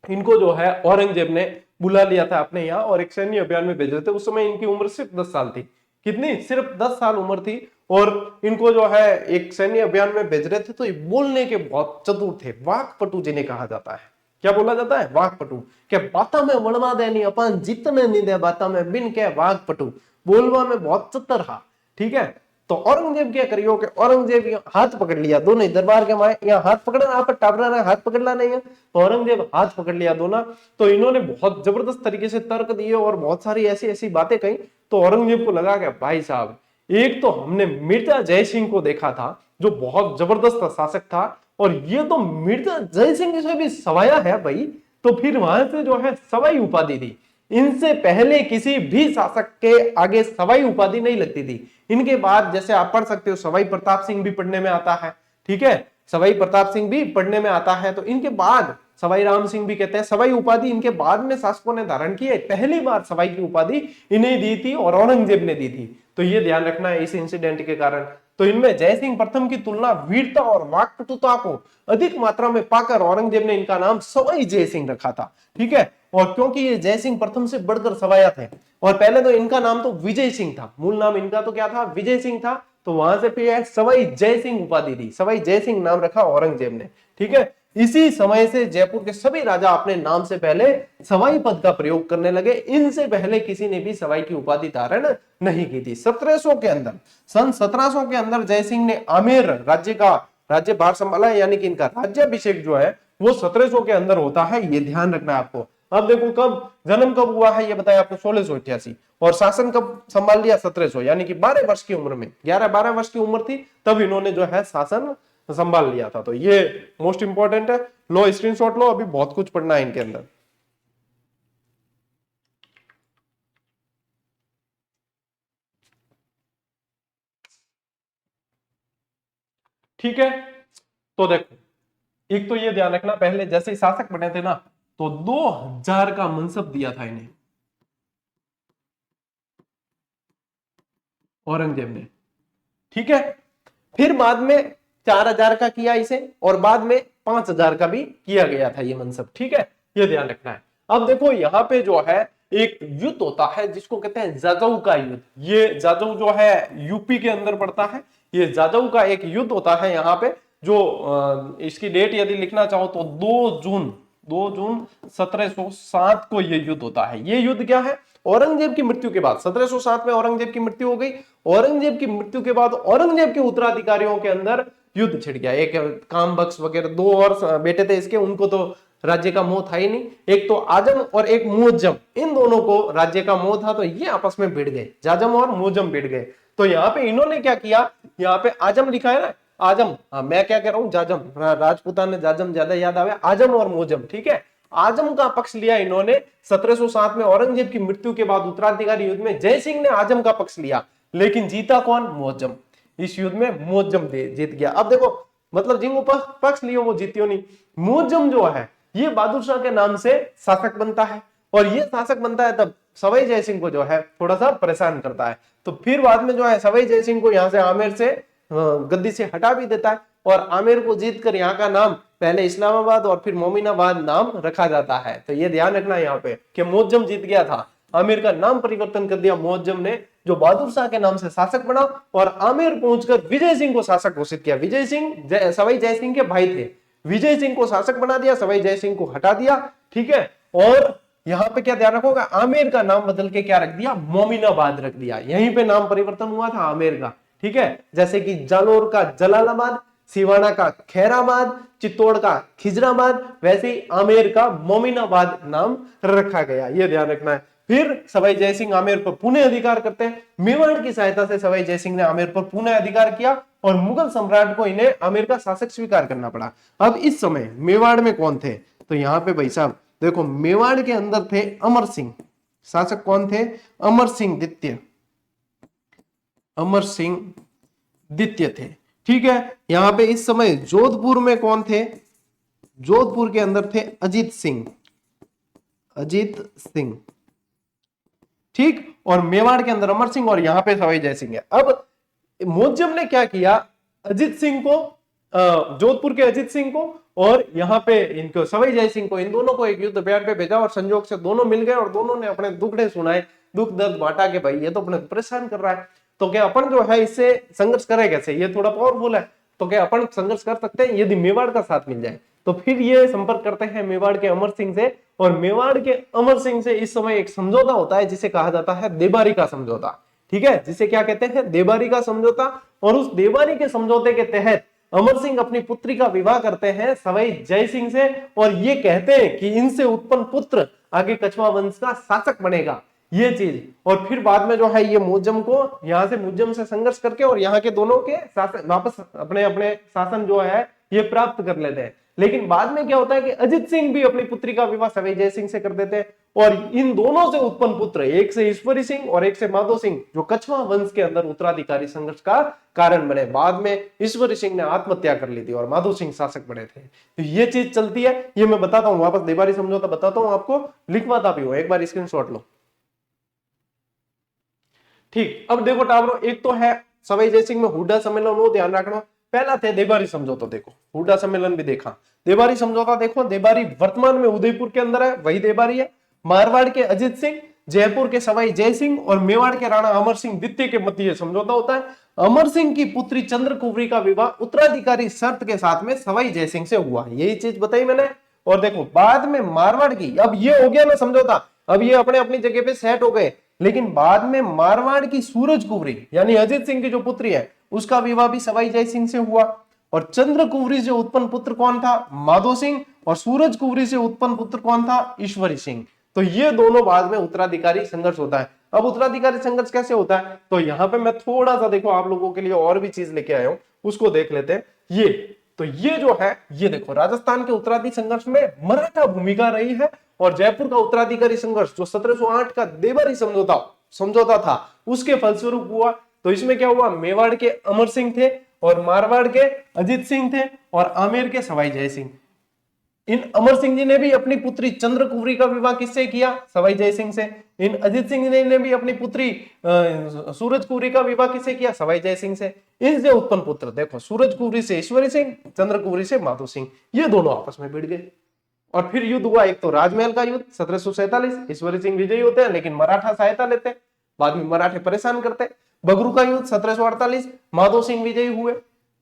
S1: इनको जो है औरंगजेब ने बुला लिया था अपने यहाँ और एक सैन्य अभियान में भेज रहे थे। उस समय इनकी उम्र सिर्फ 10 साल थी। कितनी? सिर्फ 10 साल उम्र थी। और इनको जो है एक सैन्य अभियान में भेज रहे थे, तो ये बोलने के बहुत चतुर थे, वाक्पटु जिन्हें कहा जाता है। क्या बोला जाता है? वाक्पटु। क्या बाता में वणवा दे नहीं अपन जितने नहीं दे बाता में बिन के वाक्पटु, बोलवा में बहुत चतुर हा, ठीक है। तो औरंगजेब क्या करियो कि औरंगजेब हाथ पकड़ लिया दोनों ही दरबार के माए, यहाँ हाथ पकड़ना, आप टाबरा ने हाथ पकड़ना नहीं है, तो औरंगजेब हाथ पकड़ लिया दोनों। तो इन्होंने बहुत जबरदस्त तरीके से तर्क दिए और बहुत सारी ऐसी ऐसी बातें कही। तो औरंगजेब को लगा कि भाई साहब, एक तो हमने मिर्जा जय सिंह को देखा था जो बहुत जबरदस्त शासक था, और ये तो मिर्जा जय सिंह से भी सवाया है भाई। तो फिर वहां से जो है सवाई उपाधि दी। इनसे पहले किसी भी शासक के आगे सवाई उपाधि नहीं लगती थी। इनके बाद जैसे आप पढ़ सकते हो, सवाई प्रताप सिंह भी पढ़ने में आता है, ठीक है, सवाई प्रताप सिंह भी पढ़ने में आता है। तो इनके बाद सवाई राम सिंह भी कहते हैं, सवाई उपाधि इनके बाद में शासकों ने धारण की है। पहली बार सवाई की उपाधि इन्हें दी थी और औरंगजेब ने दी थी। तो ये ध्यान रखना है इस इंसिडेंट के कारण। तो इनमें जय सिंह प्रथम की तुलना वीरता और वाक्पटुता को अधिक मात्रा में पाकर औरंगजेब ने इनका नाम सवाई जय सिंह रखा था, ठीक है। और क्योंकि ये जय सिंह प्रथम से बढ़कर सवाया थे, और पहले तो इनका नाम तो विजय सिंह था, मूल नाम इनका तो क्या था? विजय सिंह था। तो वहां से फिर सवाई जय सिंह उपाधि दी, सवाई जय सिंह नाम रखा औरंगजेब ने, ठीक है। इसी समय से जयपुर के सभी राजा अपने नाम से पहले सवाई पद का प्रयोग करने लगे। इनसे पहले किसी ने भी सवाई की उपाधि धारण नहीं की थी। 1700 के अंदर, सन 1700 के अंदर जय सिंह ने आमेर राज्य का राज्यभार संभाला, यानी कि इनका राज्याभिषेक जो है वो 1700 के अंदर होता है। ये ध्यान रखना है आपको। अब देखो कब जन्म कब हुआ है ये बताया आपको, 1688, और शासन कब संभाल लिया? 1700, यानी कि 12 वर्ष की उम्र में, 11-12 वर्ष की उम्र थी तब इन्होंने जो है शासन संभाल लिया था। तो ये मोस्ट इंपॉर्टेंट है, लो स्क्रीनशॉट लो, अभी बहुत कुछ पढ़ना है इनके अंदर। ठीक है, तो देखो एक तो ये ध्यान रखना, पहले जैसे ही शासक बने थे ना, तो 2000 का मनसब दिया था इन्हें औरंगजेब ने, ठीक है। फिर बाद में 4000 का किया इसे, और बाद में 5000 का भी किया गया था ये मनसब, ठीक है। ये ध्यान रखना है। अब देखो यहाँ पे जो है एक युद्ध होता है जिसको कहते हैं जाजऊ का युद्ध। ये जाजऊ जो है यूपी के अंदर पड़ता है। ये जाजऊ का एक युद्ध होता है यहाँ पे, जो इसकी डेट यदि लिखना चाहो तो 2 जून 1707 को ये युद्ध होता है। ये युद्ध क्या है? औरंगजेब की मृत्यु के बाद, 1707 में औरंगजेब की मृत्यु हो गई। औरंगजेब की मृत्यु के बाद औरंगजेब के उत्तराधिकारियों के अंदर युद्ध छिड़ गया। एक काम बख्श वगैरह 2 और बेटे थे इसके, उनको तो राज्य का मोह था ही नहीं। एक तो आजम और एक मुअज्जम, इन दोनों को राज्य का मोह था, तो ये आपस में भिड़ गए, जाजम और मुअज्जम भिड़ गए। तो यहाँ पे इन्होंने क्या किया, यहाँ पे आजम लिखा है ना, आजम, हाँ मैं क्या कह रहा हूँ, जाजम, राजपूतान ने जाजम ज्यादा याद आवे, आजम और मुअज्जम, ठीक है। आजम का पक्ष लिया इन्होंने 1707 में औरंगजेब की मृत्यु के बाद उत्तराधिकारी युद्ध में। जय सिंह ने आजम का पक्ष लिया। लेकिन जीता कौन? मुअज्जम। इस युद्ध में मुअज्जम जीत गया। अब देखो मतलब जिनको पक्ष लियो वो जीतियो नहीं। मुअज्जम जो है ये बहादुर शाह के नाम से शासक बनता है, और ये शासक बनता है तब सवाई जय सिंह को जो है थोड़ा सा परेशान करता है। तो फिर बाद में जो है सवाई जय सिंह को यहाँ से आमेर से गद्दी से हटा भी देता है, और आमेर को जीतकर यहाँ का नाम पहले इस्लामाबाद और फिर मोमिनाबाद नाम रखा जाता है। तो ये ध्यान रखना यहाँ पे कि मुअज्जम जीत गया था, आमेर का नाम परिवर्तन कर दिया मुअज्जम ने, जो बहादुर शाह के नाम से शासक बना, और आमेर पहुंचकर विजय सिंह को शासक घोषित किया। विजय सिंह सवाई जय सिंह के भाई थे। विजय सिंह को शासक बना दिया, सवाई जय सिंह को हटा दिया। ठीक है, और यहाँ पे क्या ध्यान रखोगा, आमेर का नाम बदल के क्या रख दिया? मोमिनाबाद रख दिया। यहीं पे नाम परिवर्तन हुआ था आमेर का। ठीक है, जैसे कि जालोर का जलालाबाद, सिवाना का खैराबाद, चित्तौड़ का खिजराबाद, वैसे ही आमेर का मोमिनाबाद नाम रखा गया। ये ध्यान रखना है। फिर सवाई जय सिंह आमेर पर पुनः अधिकार करते हैं। मेवाड़ की सहायता से सवाई जय सिंह ने आमेर पर पुनः अधिकार किया, और मुगल सम्राट को इन्हें आमेर का शासक स्वीकार करना पड़ा। अब इस समय मेवाड़ में कौन थे? तो यहाँ पे भाई साहब देखो, मेवाड़ के अंदर थे अमर सिंह। शासक कौन थे? अमर सिंह द्वितीय। अमर सिंह द्वितीय थे। ठीक है, यहां पे इस समय जोधपुर में कौन थे? जोधपुर के अंदर थे अजीत सिंह। अजीत सिंह। ठीक, और मेवाड़ के अंदर अमर सिंह, और यहां पे सवाई जय सिंह है। अब मुअज्जम ने क्या किया? अजीत सिंह को, जोधपुर के अजीत सिंह को, और यहाँ पे इनको सवाई जय सिंह को, इन दोनों को एक युद्ध अभियान पे भेजा, और संजोग से दोनों मिल गए, और दोनों ने अपने दुखड़े सुनाए, दुख दर्द बांटा के भाई ये तो अपने परेशान कर रहा है, तो क्या अपन जो है इससे संघर्ष करें कैसे? ये थोड़ा पावरफुल है, तो क्या अपन संघर्ष कर सकते हैं यदि मेवाड़ का साथ मिल जाए? तो फिर ये संपर्क करते हैं मेवाड़ के अमर सिंह से, और मेवाड़ के अमर सिंह से इस समय एक समझौता होता है जिसे कहा जाता है देबारी का समझौता। ठीक है, जिसे क्या कहते हैं? देबारी का समझौता। और उस देबारी के समझौते के तहत अमर सिंह अपनी पुत्री का विवाह करते हैं सवाई जय सिंह से, और ये कहते हैं कि इनसे उत्पन्न पुत्र आगे कछवा वंश का शासक बनेगा, ये चीज। और फिर बाद में जो है ये मुअज्जम को यहाँ से मुअज्जम से संघर्ष करके और यहाँ के दोनों के शासन वापस अपने अपने शासन जो है ये प्राप्त कर लेते हैं। लेकिन बाद में क्या होता है कि अजीत सिंह भी अपनी पुत्री का विवाह सवाई जय सिंह से कर देते हैं, और इन दोनों से उत्पन्न पुत्र, एक से ईश्वरी सिंह और एक से माधो सिंह, जो कछवा वंश के अंदर उत्तराधिकारी संघर्ष का कारण बने। बाद में ईश्वरी सिंह ने आत्महत्या कर ली थी और माधो सिंह शासक बने थे। तो ये चीज चलती है, ये मैं बताता हूँ वापस देबारी समझौता बताता हूँ आपको, लिखवाता भी हूँ, एक बार स्क्रीनशॉट लो। ठीक, अब देखो टावरों, एक तो है सवाई जय सिंह में हुड्डा सम्मेलन, वो ध्यान रखना। पहला थे देबारी समझौता, देखो हुड्डा सम्मेलन भी देखा, देबारी समझौता देखो। देबारी वर्तमान में उदयपुर के अंदर है, वही देबारी है। मारवाड़ के अजीत सिंह, जयपुर के सवाई जय सिंह और मेवाड़ के राणा अमर सिंह द्वितीय के मध्य यह समझौता होता है। अमर सिंह की पुत्री चंद्रकुवरी का विवाह उत्तराधिकारी शर्त के साथ में सवाई जय सिंह से हुआ, यही चीज बताई मैंने। और देखो बाद में मारवाड़ की, अब ये हो गया ना समझौता, अब ये अपने अपनी जगह पे सेट हो गए। लेकिन बाद में मारवाड़ की सूरज कुवरी यानी अजीत सिंह की जो पुत्री है उसका विवाह भी सवाई जय सिंह से हुआ। और चंद्र कुवरी से उत्पन्न पुत्र कौन था? माधो सिंह। और सूरज कुवरी से उत्पन्न पुत्र कौन था? ईश्वरी सिंह। तो ये दोनों बाद में उत्तराधिकारी संघर्ष होता है। अब उत्तराधिकारी संघर्ष कैसे होता है, तो यहाँ पे मैं थोड़ा सा देखो आप लोगों के लिए और भी चीज लेके आया हूं, उसको देख लेते हैं। ये तो ये जो है, ये देखो राजस्थान के उत्तराधिकारी संघर्ष में मराठा भूमिका रही है। और जयपुर का उत्तराधिकारी संघर्ष जो 1708 का देबारी समझौता था उसके फलस्वरूप हुआ। तो इसमें क्या हुआ, मेवाड़ के अमर सिंह थे और मारवाड़ के अजीत सिंह थे और आमेर के सवाई जय सिंह। इन अमर सिंह जी ने भी अपनी पुत्री चंद्रकुवरी का विवाह किससे किया? सवाई जय सिंह से। इन अजीत सिंह जी ने भी अपनी पुत्री सूरज कुवरी का विवाह किससे किया? सवाई जय सिंह से। इनसे उत्पन्न पुत्र देखो, सूरज कुवरी से ईश्वरी सिंह, चंद्रकुवरी से माधो सिंह, ये दोनों आपस में भिड़ गए। और फिर युद्ध हुआ, एक तो राजमहल का युद्ध 1747, ईश्वरी सिंह विजयी होते हैं लेकिन मराठा सहायता लेते हैं, बाद में मराठे परेशान करते हैं। बगरू का युद्ध 1748, माधो सिंह विजयी हुए,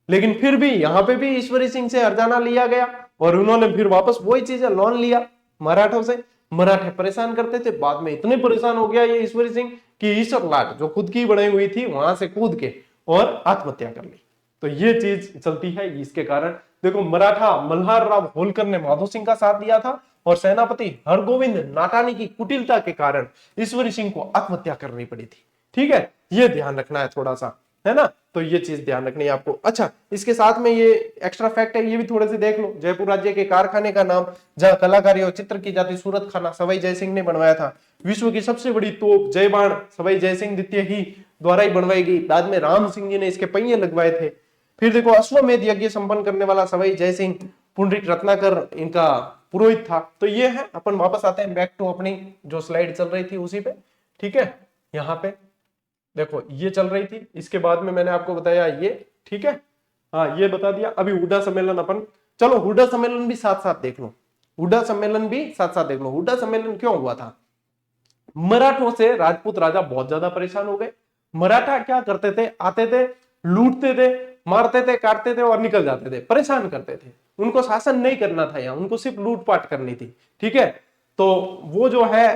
S1: लेकिन फिर भी यहाँ पे भी ईश्वरी सिंह से हरजाना लिया गया और उन्होंने फिर वापस वही चीज लोन लिया मराठों से। मराठे परेशान करते थे, बाद में इतने परेशान हो गया ये ईश्वरी सिंह कि ईश्वर लाट जो खुद की बनाई हुई थी वहां से कूद के और आत्महत्या कर ली। तो ये चीज चलती है, इसके कारण देखो मराठा मल्हार राव होलकर ने माधो सिंह का साथ दिया था और सेनापति हरगोविंद नाटानी की कुटिलता के कारण ईश्वरी सिंह को आत्महत्या करनी पड़ी थी। ठीक है, ये ध्यान रखना है थोड़ा सा, है ना। तो ये चीज ध्यान रखनी है आपको। अच्छा, इसके साथ में ये एक्स्ट्रा फैक्ट है, ये भी थोड़े से देख लो। जयपुर राज्य के कारखाने का नाम जहां कलाकारी और चित्र की जाती सूरत खाना सवाई जय सिंह ने बनवाया था। विश्व की सबसे बड़ी तोप जय बाण सवाई जय सिंह द्वितीय ही द्वारा ही बनवाई गई। बाद में राम सिंह जी ने इसके पहिए लगवाए थे। फिर देखो अश्वमेध यज्ञ संपन्न करने वाला सवाई जय सिंह पुंडरीक रत्नाकर इनका पुरोहित था। तो ये है, अपन वापस आते हैं बैक टू अपनी जो स्लाइड चल रही थी उसी पे। ठीक है, यहाँ पे देखो ये चल रही थी, इसके बाद में मैंने आपको बताया ये। ठीक है, हाँ ये बता दिया। अभी हुड्डा सम्मेलन अपन, चलो हुड्डा सम्मेलन भी साथ साथ देख लो। हुड्डा सम्मेलन भी साथ साथ देख लो। हुड्डा सम्मेलन क्यों हुआ था? मराठों से राजपूत राजा बहुत ज्यादा परेशान हो गए। मराठा क्या करते थे, आते थे, लूटते थे, मारते थे, काटते थे और निकल जाते थे, परेशान करते थे। उनको शासन नहीं करना था यहाँ, उनको सिर्फ लूटपाट करनी थी। ठीक है, तो वो जो है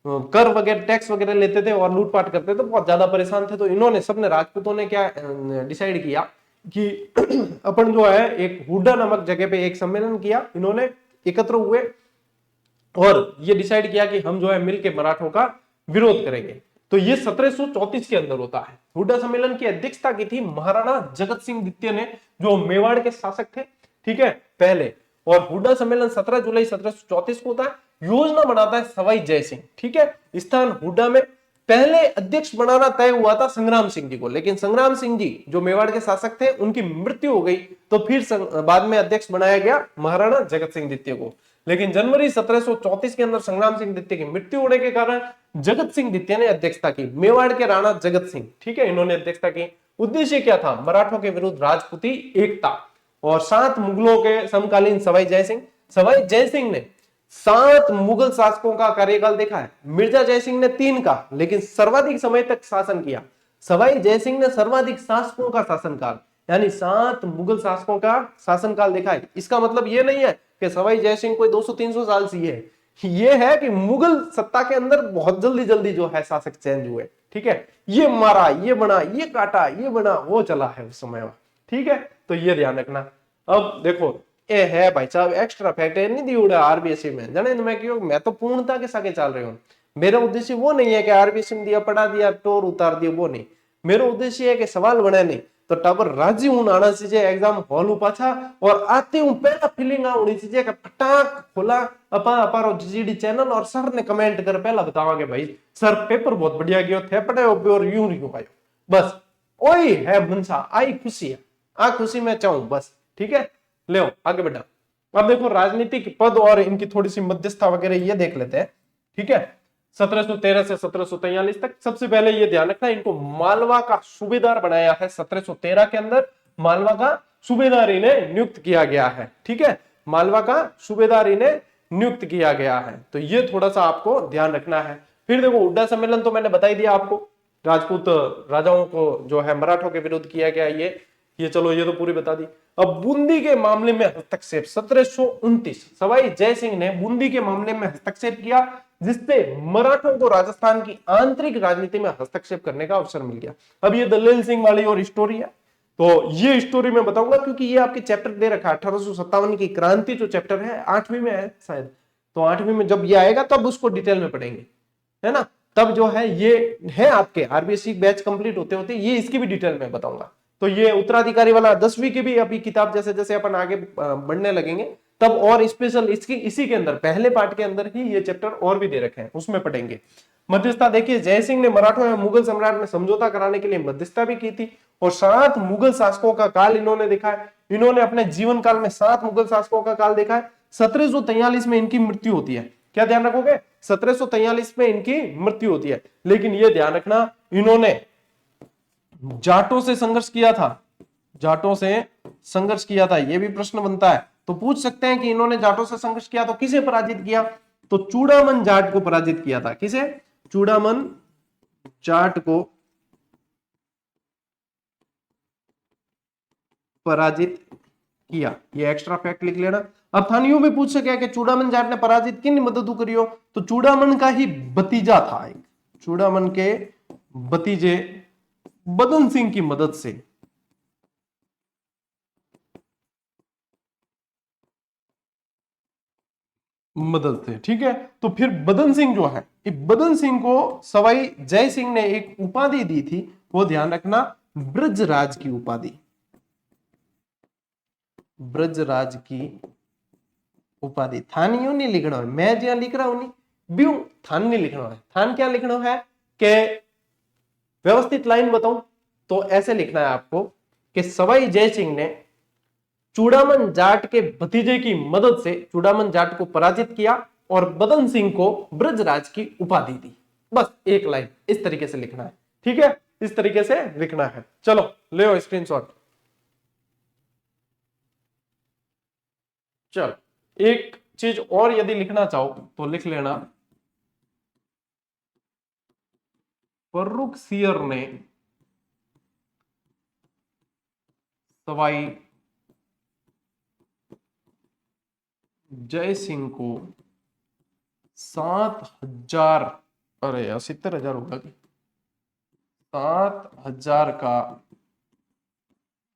S1: कर वगैरह टैक्स वगैरह लेते थे और लूटपाट करते थे, बहुत ज्यादा परेशान थे। तो इन्होंने सबने राजपूतों ने क्या डिसाइड किया कि अपन जो है एक हुड्डा नामक जगह पे एक सम्मेलन किया, इन्होंने एकत्र हुए और ये डिसाइड किया कि हम जो है मिलकर मराठों का विरोध करेंगे। तो ये 1734 के अंदर होता है। हुड्डा सम्मेलन की अध्यक्षता की थी महाराणा जगत सिंह द्वितीय ने, जो मेवाड़ के शासक थे। ठीक है, पहले। और हुड्डा सम्मेलन 17 जुलाई 1734 को होता है। योजना बनाता है सवाई जय सिंह। ठीक है, स्थान हुड्डा में। पहले अध्यक्ष बनाना तय हुआ था संग्राम सिंह जी को, लेकिन संग्राम सिंह जी जो मेवाड़ के शासक थे उनकी मृत्यु हो गई, तो फिर बाद में अध्यक्ष बनाया गया महाराणा जगत सिंह द्वितीय को। लेकिन जनवरी 1734 के अंदर संग्राम सिंह द्वितीय की मृत्यु होने के कारण जगत सिंह द्वितीय ने अध्यक्षता की। मेवाड़ के राणा जगत सिंह, ठीक है, इन्होंने अध्यक्षता की। उद्देश्य क्या था? मराठों के विरुद्ध राजपूती एकता। और 7 मुगलों के समकालीन सवाई जय सिंह, सवाई जय सिंह ने 7 मुगल शासकों का कार्यकाल देखा है। मिर्जा जय सिंह ने 3 का, लेकिन सर्वाधिक समय तक शासन किया। सवाई जय सिंह ने सर्वाधिक शासकों का शासनकाल, यानी 7 मुगल शासकों का शासनकाल देखा है। इसका मतलब यह नहीं है कि सवाई जय सिंह कोई 200-300 साल सी है। ये है कि मुगल सत्ता के अंदर बहुत जल्दी जल्दी जो है शासक चेंज हुए। ठीक है, ये मारा, ये बना, ये काटा, ये बना, वो चला है उस समय में। ठीक है, तो ये ध्यान रखना। अब देखो ये है भाई साहब एक्स्ट्रा फैक्ट है नहीं दिया आरबीएससी में, जाने मैं क्यों, मैं तो पूर्णता के साथ चल रही हूँ। मेरा उद्देश्य वो नहीं है कि आरबीएससी में दिया पढ़ा दिया टोर उतार दिया, वो नहीं। मेरा उद्देश्य है कि सवाल बने नहीं तो टाबर राजी हूं आना चाहिए एग्जाम हॉल पाछा, और आते हूं पहला फीलिंग होनी चाहिए कि फटाक खोला अपा अपारो जीडी चैनल और सर ने कमेंट कर पहला बतावांगे भाई सर पेपर बहुत बढ़िया गयो थे पढ़े और यूं यूं आयो, बस ओही है मनसा, आई खुशी है, आ खुशी में चाहूं बस। ठीक है, ले आगे बढ़ा। अब देखो राजनीतिक पद और इनकी थोड़ी सी मध्यस्थता वगैरह ये देख लेते हैं। ठीक है, 1713 से 1743 तक। सबसे पहले ये ध्यान रखना इनको मालवा का सूबेदार बनाया है। 1713 के अंदर मालवा का सूबेदार इन्हें नियुक्त किया गया है। ठीक है, मालवा का सूबेदार इन्हें नियुक्त किया गया है, तो ये थोड़ा सा आपको ध्यान रखना है। फिर देखो हुड्डा सम्मेलन तो मैंने बता ही दिया आपको, राजपूत राजाओं को जो है मराठों के विरुद्ध किया गया ये चलो ये तो पूरी बता दी। अब बूंदी के मामले में हस्तक्षेप 1729 सवाई जय सिंह ने बूंदी के मामले में हस्तक्षेप किया, जिससे मराठों को राजस्थान की आंतरिक राजनीति में हस्तक्षेप करने का अवसर मिल गया। अब ये दलेल सिंह वाली और स्टोरी है, तो ये स्टोरी मैं बताऊंगा क्योंकि ये आपके चैप्टर दे रखा है 1857 की क्रांति जो चैप्टर है 8वीं में है शायद, तो 8वीं में जब ये आएगा तब उसको डिटेल में पढ़ेंगे, है ना। तब जो है ये है आपके आरबीएससी बैच कंप्लीट होते होते ये इसकी भी डिटेल में बताऊंगा। तो ये उत्तराधिकारी वाला 10वीं की भी अभी किताब जैसे जैसे अपन आगे बढ़ने लगेंगे तब और स्पेशल इसकी इसी के अंदर पहले पार्ट के अंदर ही ये चैप्टर और भी दे रखे हैं, उसमें पढ़ेंगे। मध्यस्थता देखिए, जय सिंह ने मराठों एवं मुगल सम्राट में समझौता कराने के लिए मध्यस्थता भी की थी और 7 मुगल शासकों का काल इन्होंने देखा है। इन्होंने अपने जीवन काल में 7 मुगल शासकों का काल देखा है। 1743 में इनकी मृत्यु होती है। क्या ध्यान रखोगे? 1743 में इनकी मृत्यु होती है। लेकिन यह ध्यान रखना इन्होंने जाटों से संघर्ष किया था, जाटों से संघर्ष किया था, यह भी प्रश्न बनता है। तो पूछ सकते हैं कि इन्होंने जाटों से संघर्ष किया तो किसे पराजित किया? तो चूड़ामन जाट को पराजित किया था। किसे? चूड़ामन जाट को पराजित किया। ये एक्स्ट्रा फैक्ट लिख लेना। अब थानियों में पूछ सके कि चूड़ामन जाट ने पराजित किन मदद करियो? तो चूड़ामन का ही भतीजा था एक, चूड़ामन के भतीजे बदन सिंह की मदद से ठीक है। तो फिर बदन सिंह जो है, बदन सिंह को सवाई जय सिंह ने एक उपाधि दी थी, वो ध्यान रखना ब्रजराज की उपाधि, ब्रजराज की उपाधि। थान यूं नहीं लिखना है, मैं जहां लिख रहा हूं नहीं ब्यू थान नहीं लिखना है। थान क्या लिखना है कि व्यवस्थित लाइन बताऊं तो ऐसे लिखना है आपको कि सवाई जय सिंह ने चूड़ामन जाट के भतीजे की मदद से चूड़ामन जाट को पराजित किया और बदन सिंह को ब्रजराज की उपाधि दी। बस एक लाइन इस तरीके से लिखना है, ठीक है, इस तरीके से लिखना है। चलो ले स्क्रीनशॉट। चलो एक चीज और यदि लिखना चाहो तो लिख लेना, फर्रुख सियर ने सवाई जय सिंह को 7,000, अरे यार 70,000 होगा कि 7,000 का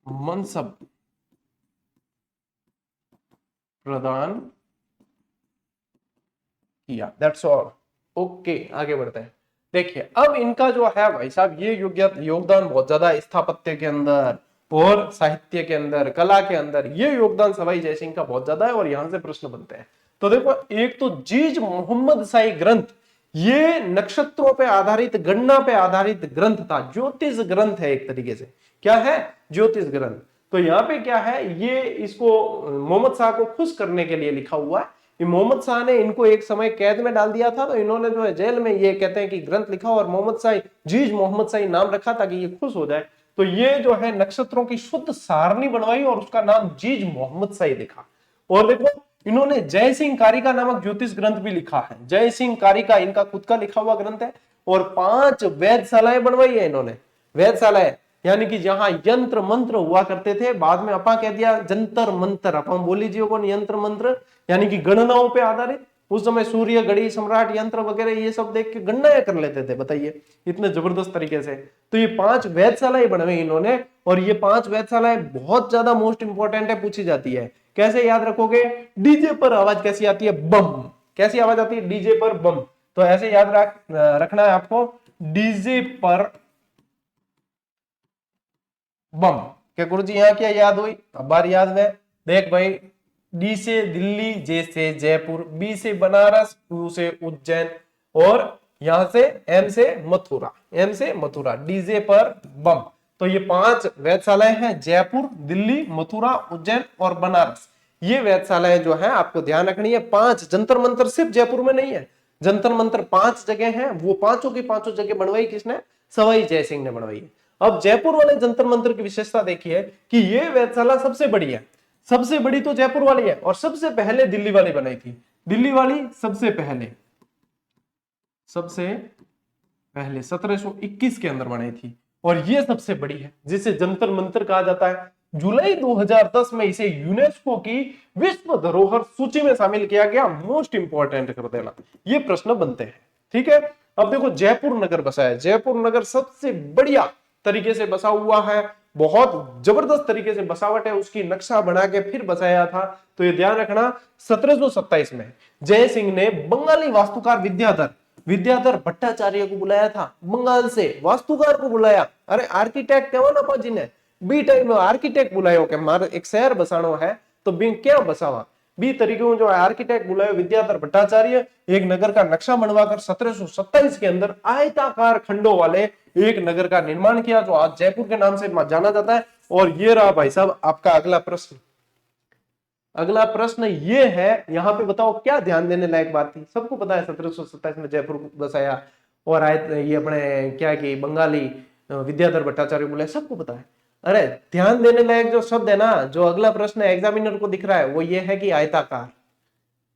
S1: मनसब प्रदान किया। That's all. ओके आगे बढ़ते हैं। देखिए अब इनका जो है भाई साहब ये योगदान बहुत ज्यादा स्थापत्य के अंदर और साहित्य के अंदर, कला के अंदर, ये योगदान सवाई जयसिंह का बहुत ज्यादा है और यहां से प्रश्न बनते हैं। तो देखो एक तो जीज मोहम्मद शाही ग्रंथ, ये नक्षत्रों पे आधारित, गणना पे आधारित ग्रंथ था, ज्योतिष ग्रंथ है एक तरीके से। क्या है? ज्योतिष ग्रंथ। तो यहाँ पे क्या है, ये इसको मोहम्मद शाह को खुश करने के लिए लिखा हुआ है। मोहम्मद शाह ने इनको एक समय कैद में डाल दिया था, तो इन्होंने जो है जेल में ये कहते हैं कि ग्रंथ लिखा और मोहम्मद शाही, जीज मोहम्मद शाही नाम रखा ताकि ये खुश हो जाए। तो ये जो है नक्षत्रों की शुद्ध सारणी बनवाई और उसका नाम जीज मोहम्मद शाही लिखा। और देखो इन्होंने जय सिंह कारिका नामक ज्योतिष ग्रंथ भी लिखा है। जय सिंह कारिका इनका खुद का लिखा हुआ ग्रंथ है। और 5 वेधशालाएं बनवाई है इन्होंने। वेधशालाएं यानी कि जहां यंत्र मंत्र हुआ करते थे, बाद में अपा कह दिया जंतर मंत्र, अपा बोली जी को यंत्र मंत्र यानी कि गणनाओं पे आधारित। उस समय सूर्य, घड़ी, सम्राट, यंत्र वगैरह ये सब देख के गणनाएं कर लेते थे, बताइए इतने जबरदस्त तरीके से। तो ये 5 वेधशालाएं बनवाई इन्होंने और ये 5 वेधशालाएं बहुत ज्यादा मोस्ट इंपॉर्टेंट है, पूछी जाती है। कैसे याद रखोगे? डीजे पर आवाज कैसी आती है? बम। कैसी आवाज आती है? डीजे पर बम। तो ऐसे याद रखना है आपको, डीजे पर बम। क्या गुरु जी यहाँ क्या याद हुई? अब बार याद में देख भाई, डी से दिल्ली, जे से जयपुर, बी से बनारस, यू से उज्जैन और यहां से एम से मथुरा, एम से मथुरा, डीजे पर बम। तो ये 5 वेधशालाएं हैं, जयपुर, दिल्ली, मथुरा, उज्जैन और बनारस। ये वेधशालाएं जो है आपको ध्यान रखनी है। 5 जंतर मंतर सिर्फ जयपुर में नहीं है, जंतर मंतर 5 जगह हैं। वो पांचों की पांचों जगह बनवाई किसने? सवाई जय सिंह ने बनवाई है। अब जयपुर वाले जंतर मंतर की विशेषता देखिए कि ये वेधशाला सबसे बड़ी है। सबसे बड़ी तो जयपुर वाली है और सबसे पहले दिल्ली वाली बनाई थी। दिल्ली वाली सबसे पहले 1721 के अंदर बनाई थी और ये सबसे बड़ी है, जिसे जंतर मंतर कहा जाता है। जुलाई 2010 में इसे यूनेस्को की विश्व धरोहर सूची में शामिल किया गया। मोस्ट इंपॉर्टेंट कर देना, ये प्रश्न बनते हैं, ठीक है। अब देखो जयपुर नगर बसा है। जयपुर नगर सबसे बढ़िया तरीके से बसा हुआ है, बहुत जबरदस्त तरीके से बसावट है उसकी, नक्शा बना के फिर बसाया था। तो ये ध्यान रखना 1727 में जय सिंह ने बंगाली वास्तुकार विद्याधर भट्टाचार्य को बुलाया था। बंगाल से वास्तुकार को बुलाया। अरे आर्किटेक्ट कहो ना पाजी ने, बी टाइम में आर्किटेक्ट बुलायो के मारे एक शहर बसानो है तो बी क्या बसावा, बी तरीके जो आर्किटेक्ट बुलायो विद्याधर भट्टाचार्य। एक नगर का नक्शा बनवाकर 1727 के अंदर आयताकार खंडों वाले एक नगर का निर्माण किया जो आज जयपुर के नाम से जाना जाता है। और ये रहा भाई साहब आपका अगला प्रश्न। अगला प्रश्न ये है, यहां पे बताओ क्या ध्यान देने लायक बात थी? सबको पता है 1727 में जयपुर बसाया और आए ये अपने क्या कि बंगाली विद्याधर भट्टाचार्य बोले, सबको पता है। अरे ध्यान देने लायक जो शब्द है ना, जो अगला प्रश्न एग्जामिनर को दिख रहा है वो ये है कि आयताकार,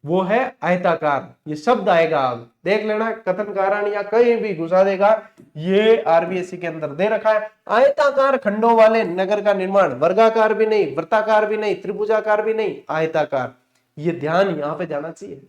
S1: वो है आयताकार। ये शब्द आएगा, अब देख लेना, कथन कारण या कहीं भी घुसा देगा। ये आरबीएससी के अंदर दे रखा है, आयताकार खंडों वाले नगर का निर्माण, वर्गाकार भी नहीं, वृत्ताकार भी नहीं, त्रिभुजाकार भी नहीं, आयताकार। ये ध्यान यहां पे जाना चाहिए।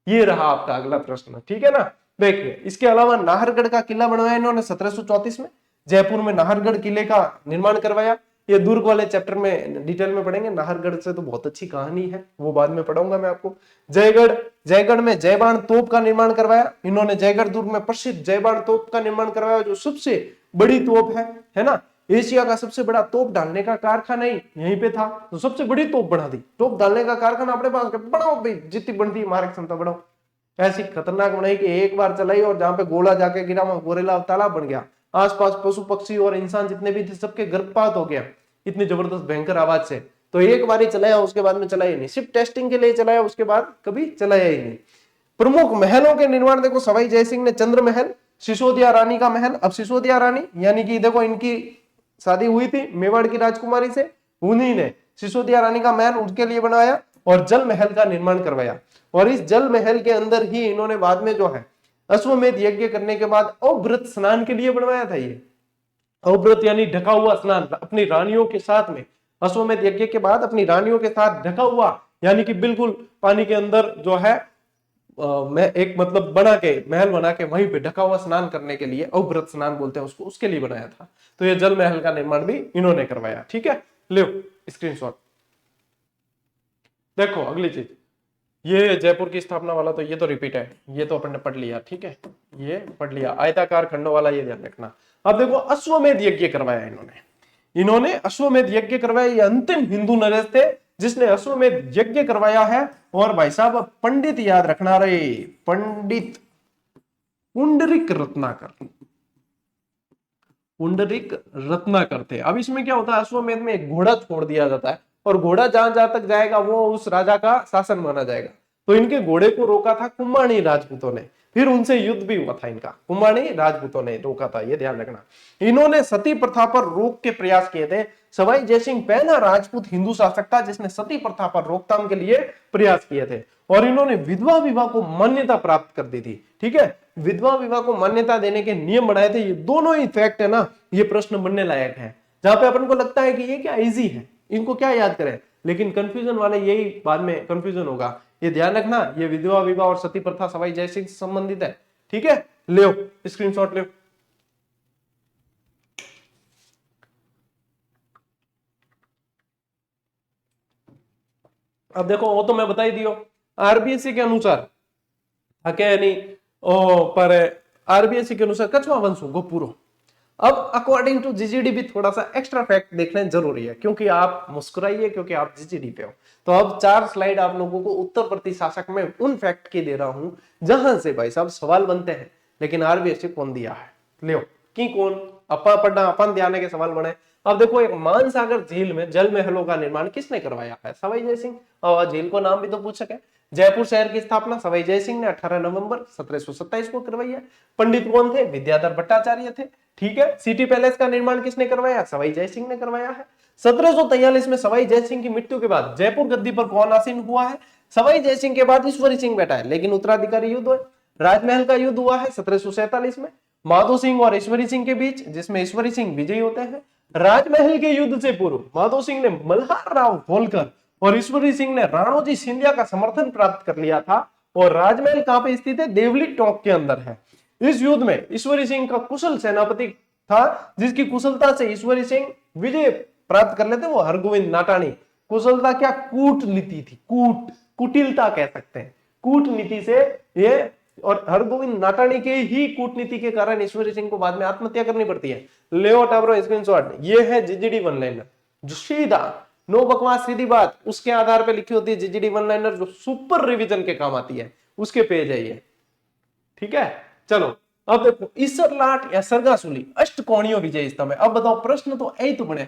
S1: ये रहा आपका अगला प्रश्न, ठीक है ना। देखिए इसके अलावा नाहरगढ़ का किला बनवाया इन्होंने 1734 में। जयपुर में नाहरगढ़ किले का निर्माण करवाया। ये दुर्ग वाले चैप्टर में डिटेल में पढ़ेंगे। नाहरगढ़ से तो बहुत अच्छी कहानी है, वो बाद में पढ़ाऊंगा मैं आपको। जयगढ़ में जयबाण तोप का निर्माण करवाया इन्होंने। जयगढ़ दुर्ग में प्रसिद्ध जयबाण तोप का निर्माण करवाया, जो सबसे बड़ी तोप है ना। एशिया का सबसे बड़ा तोप डालने का कारखाना ही यहीं पे था, तो सबसे बड़ी तोप बना दी। तोप डालने का कारखाना अपने पास बढ़ाओ भाई, जितनी बनती मारक क्षमता बढ़ाओ। ऐसी खतरनाक बनाई कि एक बार चलाई और जहां पे गोला जाके गिरा वहां गोरेला तालाब बन गया। आसपास पशु पक्षी और इंसान जितने भी थे सबके गर्भपात हो गया इतनी जबरदस्त भयंकर आवाज से। तो एक बार ही चलाया, उसके बाद में चलाया नहीं, सिर्फ टेस्टिंग के लिए चलाया, उसके बाद कभी चलाया ही नहीं। प्रमुख महलों के निर्माण देखो, सवाई जयसिंह ने चंद्र महल, सिसोदिया रानी का महल। अब सिसोदिया रानी यानी कि देखो इनकी शादी हुई थी मेवाड़ की राजकुमारी से, उन्हीं ने सिसोदिया रानी का महल उनके लिए बनवाया और जल महल का निर्माण करवाया। और इस जल महल के अंदर ही इन्होंने बाद में जो है अश्वमेध यज्ञ करने के बाद अव्रत स्नान के लिए बनवाया था। ये अव्रत यानी ढका हुआ स्नान अपनी रानियों के साथ में, अश्वमेध यज्ञ के बाद अपनी रानियों के साथ ढका हुआ, यानी कि बिल्कुल पानी के अंदर जो है मैं एक मतलब बना के महल बना के वहीं पे ढका हुआ स्नान करने के लिए, अव्रत स्नान बोलते हैं उसको, उसके लिए बनाया था। तो ये जल महल का निर्माण भी इन्होंने करवाया। ठीक है, लो स्क्रीनशॉट। देखो अगली चीज, ये जयपुर की स्थापना वाला तो ये तो रिपीट है, ये तो अपन ने पढ़ लिया। ठीक है, ये पढ़ लिया। आयताकार खंडों वाला ये ध्यान रखना। अब देखो अश्वमेध यज्ञ करवाया इन्होंने अश्वमेध यज्ञ करवाया। ये अंतिम हिंदू नरेश थे जिसने अश्वमेध यज्ञ करवाया है। और भाई साहब पंडित याद रखना रहे, पंडित पुंडरीक रत्नाकर, पुंडरीक रत्नाकर थे। अब इसमें क्या होता है, अश्वमेध में एक घोड़ा छोड़ दिया जाता है और घोड़ा जहां जहां तक जाएगा वो उस राजा का शासन माना जाएगा। तो इनके घोड़े को रोका था कुम्माणी राजपूतों ने, फिर उनसे युद्ध भी हुआ था इनका, कुम्माणी राजपूतों ने रोका था, ये ध्यान रखना। इन्होंने सती प्रथा पर रोक के प्रयास किए थे। सवाई जयसिंह पहला राजपूत हिंदू शासक था जिसने सती प्रथा पर रोकथाम के लिए प्रयास किए थे। और इन्होंने विधवा विवाह को मान्यता प्राप्त कर दी थी। ठीक है, विधवा विवाह को मान्यता देने के नियम बनाए थे। ये दोनों ही फैक्ट है ना, ये प्रश्न बनने लायक है। जहां पे अपन को लगता है कि ये क्या इजी है, इनको क्या याद करें, लेकिन कंफ्यूजन वाले यही बाद में कंफ्यूजन होगा। ये ध्यान रखना, ये विधवा विवाह और सती प्रथा सवाई जयसिंह से संबंधित है। ठीक है, ले स्क्रीनशॉट ले। अब देखो वो तो मैं बता ही दियो, आरबीएससी के अनुसार पर आरबीएससी के अनुसार कछवा वंश गोपुरो। अब अकॉर्डिंग टू जीजीडी भी थोड़ा सा एक्स्ट्रा फैक्ट देखना जरूरी है, क्योंकि आप मुस्कुराइए क्योंकि आप जीजीडी पे हो। तो अब 4 स्लाइड आप लोगों को उत्तर प्रति शासक में उन फैक्ट की दे रहा हूं जहां से भाई साहब सवाल बनते हैं, लेकिन आरबीएससी कौन दिया है, ले की कौन अपा पढ़ना अपन ध्यान के सवाल बने। अब देखो एक मानसागर झील में जल महलों का निर्माण किसने करवाया है, सवाई जयसिंह। और झील को नाम भी तो पूछ सके। जयपुर शहर की स्थापना सवाई जयसिंह ने 18 नवंबर 1727 को करवाई है। पंडित कौन थे, विद्याधर भट्टाचार्य थे। ठीक है, सिटी पैलेस का निर्माण किसने करवाया, सवाई जयसिंह ने करवाया है। 1743 में सवाई जयसिंह की मृत्यु के बाद जयपुर गद्दी पर कौन आसीन हुआ है, सवाई जयसिंह के बाद ईश्वरी सिंह बैठा है, लेकिन उत्तराधिकारी युद्ध हुआ। राजमहल का युद्ध हुआ है 1747 में माधो सिंह और ईश्वरी सिंह के बीच, जिसमें ईश्वरी सिंह विजयी होते हैं। राजमहल के युद्ध से पूर्व माधो सिंह ने मल्हार राव होलकर और ईश्वरी सिंह ने राणोजी सिंधिया का समर्थन प्राप्त कर लिया था। और राजमहल कहां पे स्थित है, देवली टॉप के अंदर है। इस युद्ध में ईश्वरी सिंह का कुशल सेनापति था, जिसकी कुशलता से ईश्वरी सिंह विजय प्राप्त कर लेते, वो हरगोविंद नाटाणी। कुशलता क्या, कूटनीति थी, कुटिलता कह सकते हैं, कूटनीति से ये। और हरगोविंद नाटाणी के ही कूटनीति के कारण ईश्वरी सिंह को बाद में आत्महत्या करनी पड़ती है। लेओ टाब्रो स्क्रीनशॉट, ये है जीजीडी वन लाइनर, जो सीधा नो बकवास सीधी बात उसके आधार पे लिखी होती है जीजीडी वन लाइनर, जो सुपर रिवीजन के काम आती है, उसके पेज है ये। ठीक है, चलो अब देखो ईसरलाट या सरगासुली अष्टकोणीय विजय स्तंभ है। अब बताओ प्रश्न तो यही तो बने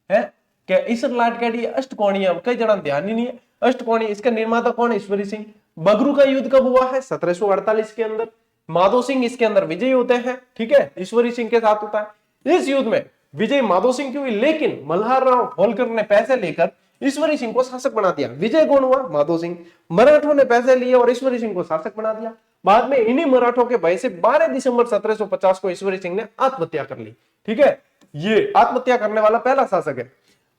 S1: है क्या, ईसरलाट कह अष्टकोणीय, कई जन ध्यान ही नहीं है। अष्टकोणीय, इसका निर्माता कौन है, ईश्वरी सिंह। बगरू का युद्ध कब हुआ है, 1748 के अंदर। माधो सिंह इसके अंदर विजयी होते हैं। ठीक है, ईश्वरी सिंह के साथ होता है। इस युद्ध में विजय माधो सिंह की हुई, लेकिन मल्हार राव होलकर ने पैसे लेकर ईश्वरी सिंह को शासक बना दिया। विजय कौन हुआ, माधो सिंह। मराठों ने पैसे लिए और ईश्वरी सिंह को शासक बना दिया। बाद में इन्हीं मराठों के भय से 12 दिसंबर 1750 को ईश्वरी सिंह ने आत्महत्या कर ली। ठीक है, ये आत्महत्या करने वाला पहला शासक है।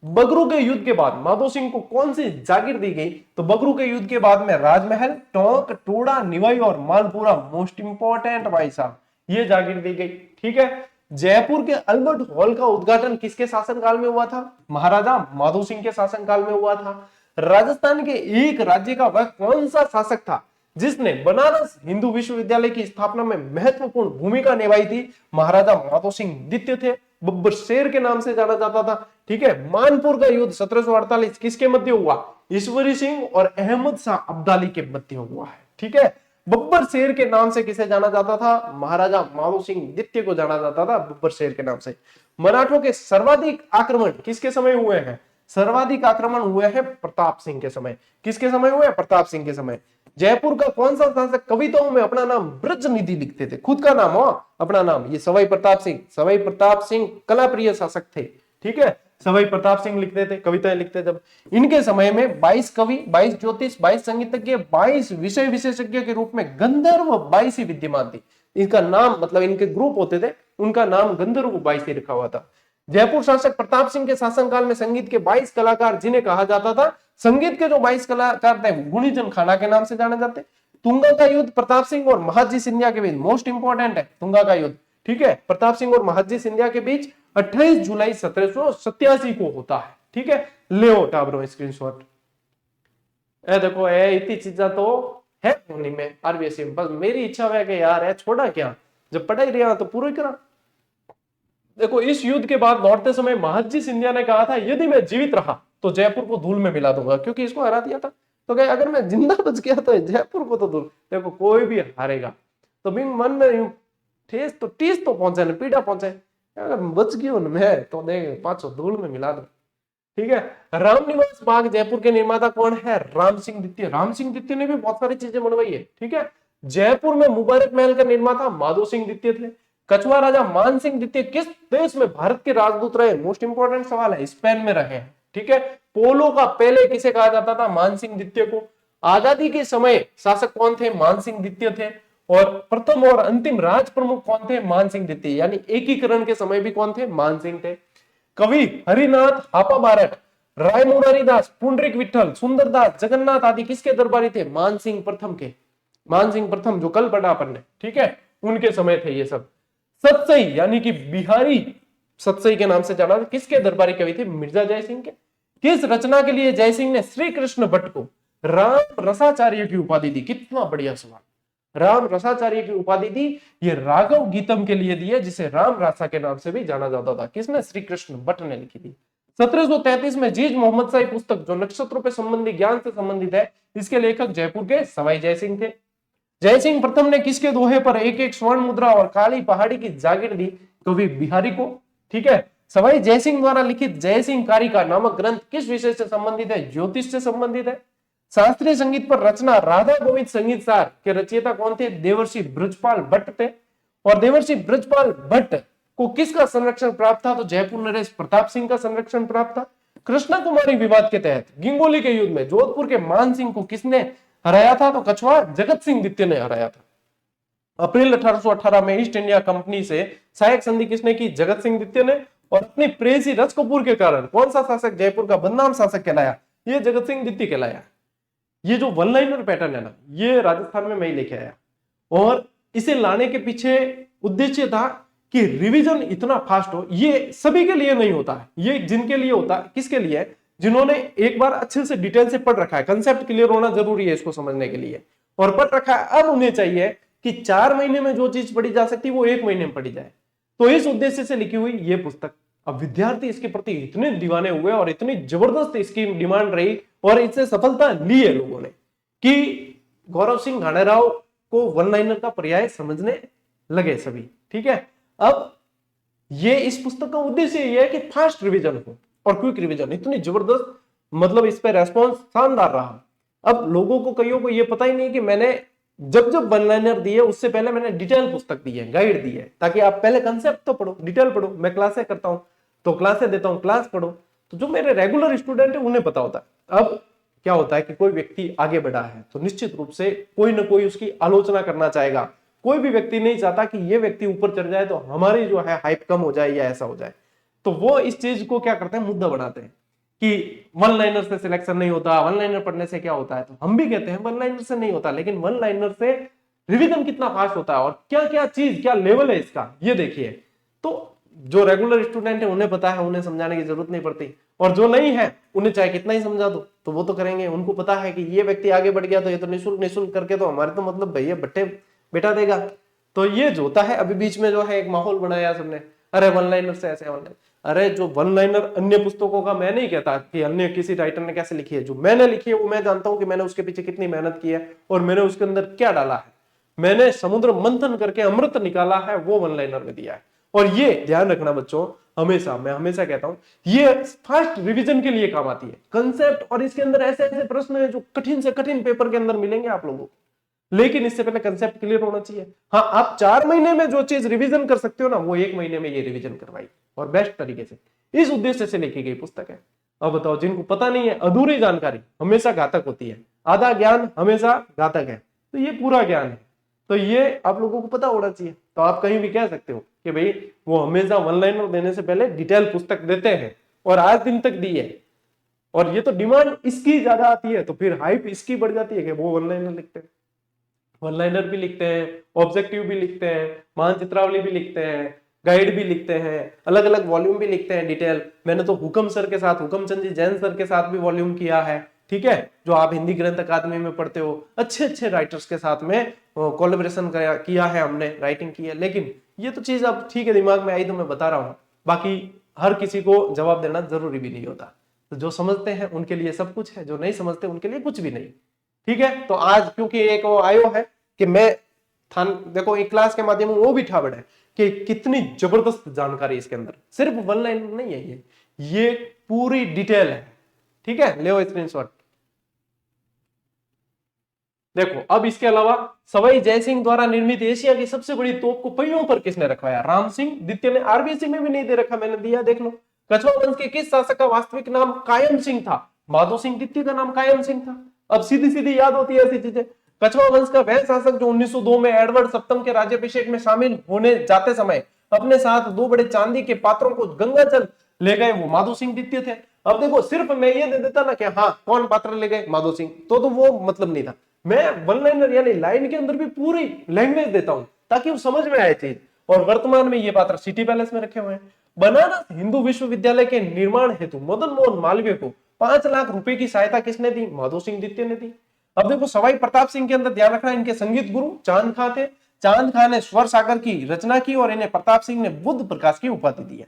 S1: बगरू के युद्ध के बाद माधो सिंह को कौन सी जागीर दी गई, तो बगरू के युद्ध के बाद में राजमहल, टोंक, टोडा, निवाई और मालपुरा, मोस्ट इंपॉर्टेंट भाई साहब, ये जागीर दी गई। ठीक है, जयपुर के अल्बर्ट हॉल का उद्घाटन किसके शासनकाल में हुआ था, महाराजा माधो सिंह के शासनकाल में हुआ था। राजस्थान के एक राज्य का वह कौन सा शासक था जिसने बनारस हिंदू विश्वविद्यालय की स्थापना में महत्वपूर्ण भूमिका निभाई थी, महाराजा माधो सिंह द्वितीय थे, बब्बर शेर के नाम से जाना जाता था। ठीक है, मानपुर का युद्ध 1748 किसके मध्य हुआ, ईश्वरी सिंह और अहमद शाह अब्दाली के मध्य हुआ है। ठीक है, बब्बर शेर के नाम से किसे जाना जाता था? महाराजा माधो सिंह द्वितीय को जाना जाता था बब्बर शेर के नाम से। मराठों के सर्वाधिक आक्रमण किसके समय हुए हैं? सर्वाधिक आक्रमण हुए हैं प्रताप सिंह के समय। किसके समय हुए? प्रताप सिंह के समय। जयपुर का कौन सा शासक कविताओं में अपना नाम ब्रजनिधि लिखते थे? खुद का नाम हो, अपना नाम। ये सवाई प्रताप सिंह। सवाई प्रताप सिंह कला प्रिय शासक थे, ठीक है। सवाई प्रताप सिंह लिखते थे, कविताएं लिखते। जब इनके समय में 22 कवि, 22 ज्योतिष, 22 संगीतज्ञ, 22 विषय विशेषज्ञ के रूप में गंधर्व 22 ही विद्यमान थी। इनका नाम मतलब इनके ग्रुप होते थे, उनका नाम गंधर्व 22 ही रखा हुआ था। जयपुर शासक प्रताप सिंह के शासनकाल में संगीत के 22 कलाकार जिन्हें कहा जाता था, संगीत के जो 22 कलाकार थे गुणीजन खाना के नाम से जाने जाते। तुंगा का युद्ध प्रताप सिंह और महादजी सिंधिया के बीच, मोस्ट इंपोर्टेंट है तुंगा का युद्ध, ठीक है। प्रताप सिंह और महादजी सिंधिया के बीच 28 जुलाई 1787 को होता है, ठीक है। ले टाबरो स्क्रीनशॉट। ए देखो ए इतनी चीजा तो है होनी में आरबीएससी में, बस मेरी इच्छा है कि यार है छोड़ा क्या, जब पढ़ाई रहा तो पूरा ही करा। देखो इस युद्ध के बाद लौटते समय महादजी सिंधिया ने कहा था यदि मैं जीवित रहा तो जयपुर को धूल में मिला दूंगा, क्योंकि इसको हरा दिया था। तो कहे अगर मैं जिंदा बच गया तो जयपुर को तो धूल। देखो कोई भी हारेगा तो भी मन में यूं ठेस तो टीस तो पहुंचे ना, पीड़ा पहुंचे। अगर बच गई हूं मैं तो देख 500 धूल में मिला दो, ठीक है। रामनिवास बाग जयपुर के निर्माता कौन है? राम सिंह द्वितीय। राम सिंह द्वितीय ने भी बहुत सारी चीजें बनवाई है, ठीक है। जयपुर में मुबारक महल का निर्माता माधो सिंह द्वितीय थे। कछुआ राजा मान सिंह द्वितीय किस देश में भारत के राजदूत रहे? मोस्ट इंपोर्टेंट सवाल है, स्पेन में रहे हैं, ठीक है। पोलो का पहले किसे कहा जाता था? मान सिंह द्वितीय को। आजादी के समय शासक कौन थे? मान सिंह द्वितीय थे। और प्रथम और अंतिम राज प्रमुख कौन थे? मान सिंह द्वितीय। यानी एकीकरण के समय भी कौन थे? मान सिंह थे। कवि हरिनाथ हापा बारट, राय मुरारी दास, पुंडरीक विठल, सुंदरदास, जगन्नाथ आदि किसके दरबारी थे? मान सिंह प्रथम के। मान सिंह प्रथम जो कल पढ़ा अपन ने, ठीक है, उनके समय थे ये सब। सतसई यानी कि बिहारी सतसई के नाम से जाना, किसके दरबारी कवि थे? मिर्जा जयसिंह के। किस रचना के लिए जयसिंह ने श्री कृष्ण भट्ट को राम रसाचार्य की उपाधि दी? कितना बढ़िया सवाल। राम रसाचार्य की उपाधि दी, ये राघव गीतम के लिए दी है, जिसे राम रासा के नाम से भी जाना जाता था। किसने? श्री कृष्ण भट्ट ने लिखी थी। 1733 में जीज मोहम्मद शाही पुस्तक जो नक्षत्रों पे संबंधी ज्ञान से संबंधित है, इसके लेखक जयपुर के सवाई जयसिंह थे। जयसिंह प्रथम ने किसके दोहे पर एक एक स्वर्ण मुद्रा और काली पहाड़ी की जागीर दी? कवि बिहारी को, ठीक है। सवाई जयसिंह द्वारा लिखित जयसिंह कारिका नामक ग्रंथ किस विषय से संबंधित है? ज्योतिष से संबंधित है। शास्त्रीय संगीत पर रचना राधा गोविंद संगीत सार के रचयिता कौन थे? देवर्षि ब्रजपाल भट्ट थे। और देवर्षि ब्रजपाल भट्ट को किसका संरक्षण प्राप्त था? तो जयपुर नरेश प्रताप सिंह का संरक्षण प्राप्त था। कृष्णा कुमारी विवाद के तहत गिंगोली के युद्ध में जोधपुर के मान सिंह को किसने हराया था? तो कछुआ जगत सिंह द्वितीय ने हराया था। अप्रैल 1818 में ईस्ट इंडिया कंपनी से सहायक संधि किसने की? जगत सिंह द्वितीय ने। और अपनी प्रेयसी रज कपूर के कारण कौन सा शासक जयपुर का बदनाम शासक कहलाया? ये जगत सिंह द्वितीय कहलाया। ये जो वन लाइनर पैटर्न है ना, ये राजस्थान में मैं ही लेके आया, और इसे लाने के पीछे उद्देश्य था कि रिवीजन इतना फास्ट हो। ये सभी के लिए नहीं होता है, ये जिनके लिए होता है, किसके लिए है? जिन्होंने एक बार अच्छे से डिटेल से पढ़ रखा है, कंसेप्ट क्लियर होना जरूरी है इसको समझने के लिए, और पढ़ रखा है। अब उन्हें चाहिए कि 4 महीने में जो चीज पढ़ी जा सकती है वो 1 महीने में पढ़ी जाए। तो इस उद्देश्य से लिखी हुई ये पुस्तक। अब विद्यार्थी इसके प्रति इतने दीवाने हुए और इतनी जबरदस्त इसकी डिमांड रही और इससे सफलता ली है लोगों ने कि गौरव सिंह घाणेराव को वन लाइनर का पर्याय समझने लगे सभी, ठीक है। अब ये इस पुस्तक का उद्देश्य ये है कि फास्ट रिवीजन हो और क्विक रिवीजन। इतनी जबरदस्त, मतलब इस पे रेस्पॉन्स शानदार रहा। अब लोगों को, कईयों को ये पता ही नहीं कि मैंने जब वन लाइनर दी है उससे पहले मैंने डिटेल पुस्तक दी है, गाइड दी है, ताकि आप पहले कंसेप्ट तो पढ़ो, डिटेल पढ़ो। मैं क्लासें करता हूं तो क्लासें देता हूं, क्लास पढ़ो, तो जो मेरे रेगुलर स्टूडेंट है उन्हें पता होता है। अब क्या होता है कि कोई व्यक्ति आगे बढ़ा है तो निश्चित रूप से कोई ना कोई उसकी आलोचना करना चाहेगा। कोई भी व्यक्ति नहीं चाहता कि ये व्यक्ति ऊपर चढ़ जाए तो हमारी जो है हाइप कम हो जाए या ऐसा हो जाए। तो वो इस चीज को क्या करते हैं, मुद्दा बनाते हैं कि वन लाइनर से सिलेक्शन नहीं होता, वन लाइनर पढ़ने से क्या होता है। तो हम भी कहते हैं वन लाइनर से नहीं होता, लेकिन वन लाइनर से रिवीजन कितना फास्ट होता है और क्या क्या चीज, क्या लेवल है इसका, ये देखिए। तो जो रेगुलर स्टूडेंट है उन्हें पता है, उन्हें समझाने की जरूरत नहीं पड़ती, और जो नहीं है उन्हें चाहे कितना ही समझा दो तो वो तो करेंगे। उनको पता है कि ये व्यक्ति आगे बढ़ गया तो ये तो निःशुल्क करके तो हमारे तो मतलब भैया बट्टे बेटा देगा। तो ये जो होता है, अभी बीच में जो है एक माहौल बनाया सबने, अरे वन लाइनर से ऐसे, वन लाइनर, अरे जो वन लाइनर अन्य पुस्तकों का मैं नहीं कहता कि अन्य किसी राइटर ने कैसे लिखी है, जो मैंने लिखी है वो मैं जानता हूं कि मैंने उसके पीछे कितनी मेहनत की है और मैंने उसके अंदर क्या डाला है। मैंने समुद्र मंथन करके अमृत निकाला है, वो वन लाइनर में दिया है। और ये ध्यान रखना बच्चों, हमेशा मैं हमेशा कहता हूं, ये फास्ट रिवीजन के लिए काम आती है कंसेप्ट। और इसके अंदर ऐसे ऐसे प्रश्न है जो कठिन से कठिन पेपर के अंदर मिलेंगे आप लोगों को, लेकिन इससे पहले कंसेप्ट क्लियर होना चाहिए। हाँ, आप 4 महीने में जो चीज रिवीजन कर सकते हो ना, वो 1 महीने में ये रिवीजन करवाई, और बेस्ट तरीके से। इस उद्देश्य से लिखी गई पुस्तक है। अब बताओ, जिनको पता नहीं है, अधूरी जानकारी हमेशा घातक होती है, आधा ज्ञान हमेशा घातक है, तो ये पूरा ज्ञान है, तो ये आप लोगों को पता होना चाहिए। तो आप कहीं भी कह सकते हो कि भाई वो हमेशा वन लाइनर देने से पहले डिटेल पुस्तक देते हैं, और आज दिन तक दी है, और ये तो डिमांड इसकी ज्यादा आती है, तो फिर हाइप इसकी बढ़ जाती है कि वो वन लाइनर लिखते हैं। वन लाइनर भी लिखते हैं, ऑब्जेक्टिव भी लिखते हैं, मानचित्रावली भी लिखते हैं, गाइड भी लिखते हैं, अलग अलग वॉल्यूम भी लिखते हैं डिटेल। मैंने तो हुकम सर के साथ, हुकम चंद जी जैन सर के साथ भी वॉल्यूम किया है, ठीक है, जो आप हिंदी ग्रंथ अकादमी में पढ़ते हो। अच्छे अच्छे राइटर्स के साथ में कोलैबोरेशन किया है हमने, राइटिंग की है। लेकिन ये तो चीज अब ठीक है, दिमाग में आई तो मैं बता रहा हूँ, बाकी हर किसी को जवाब देना जरूरी भी नहीं होता। तो जो समझते हैं उनके लिए सब कुछ है, जो नहीं समझते उनके लिए कुछ भी नहीं, ठीक है। तो आज क्योंकि एक वो आयो है कि मैं देखो एक क्लास के माध्यम में वो भी ठाबड़ है कि कितनी जबरदस्त जानकारी इसके अंदर, सिर्फ वन लाइन नहीं है, ये पूरी डिटेल है, ठीक है। ले स्क्रीनशॉट देखो। अब इसके अलावा सवाई जयसिंह द्वारा निर्मित एशिया की सबसे बड़ी तोप को पहियों पर किसने रखवाया? राम सिंह द्वितीय ने। आरबीएससी में भी नहीं दे रखा, मैंने दिया, देख लो। कछवा वंश के किस शासक का वास्तविक नाम कायम सिंह था? माधो सिंह द्वितीय का नाम कायम सिंह था। अब सीधी सीधी याद होती है ऐसी चीजें। कछवा वंश का वह शासक जो 1902 में एडवर्ड सप्तम के राज्याभिषेक में शामिल होने जाते समय अपने साथ 2 बड़े चांदी के पात्रों को गंगा जल ले गए, वो माधो सिंह द्वितीय थे। अब देखो, सिर्फ मैं ये दे देता ना कि हाँ कौन पात्र ले गए, माधो सिंह, तो वो मतलब नहीं था। मैं वन लाइनर यानी लाइन के अंदर भी पूरी लैंग्वेज देता हूं ताकि वो समझ में आए चीज। और वर्तमान में ये पात्र सिटी पैलेस में रखे हुए हैं। बनारस हिंदू विश्वविद्यालय के निर्माण हेतु मदन मोहन मालवीय को 5 लाख रुपए की सहायता किसने दी? माधो सिंह द्वितीय ने दी। अब देखो, सवाई प्रताप सिंह के अंदर ध्यान रखना, इनके संगीत गुरु चांद खां थे। चांद खां ने स्वर सागर की रचना की और इन्हें प्रताप सिंह ने बुद्ध प्रकाश की उपाधि दी है।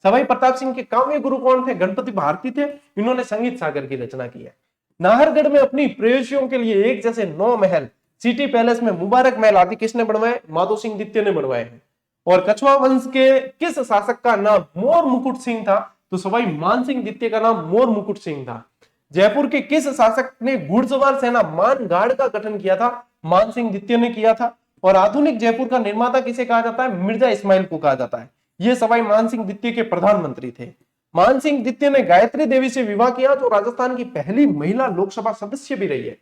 S1: सवाई प्रताप सिंह के काव्य गुरु कौन थे? गणपति भारती थे, इन्होंने संगीत सागर की रचना की है। नाहरगढ़ में अपनी प्रेयसियों के लिए एक जैसे 9 महल सिटी पैलेस में मुबारक महल आदि किसने बनवाए? माधो सिंह द्वितीय ने बनवाए हैं। और कछवा वंश के किस शासक का नाम मोर मुकुट सिंह था? तो सवाई मान सिंह द्वितीय का नाम मोर मुकुट सिंह था। जयपुर के किस शासक ने घुड़सवार सेना मान गार्ड का गठन किया था? मान सिंह द्वितीय ने किया था। और आधुनिक जयपुर का निर्माता किसे कहा जाता है? मिर्जा इस्माइल को कहा जाता है। ये सवाई मान सिंह द्वितीय के प्रधानमंत्री थे। मान सिंह द्वितीय ने गायत्री देवी से विवाह किया, जो राजस्थान की पहली महिला लोकसभा सदस्य भी रही है।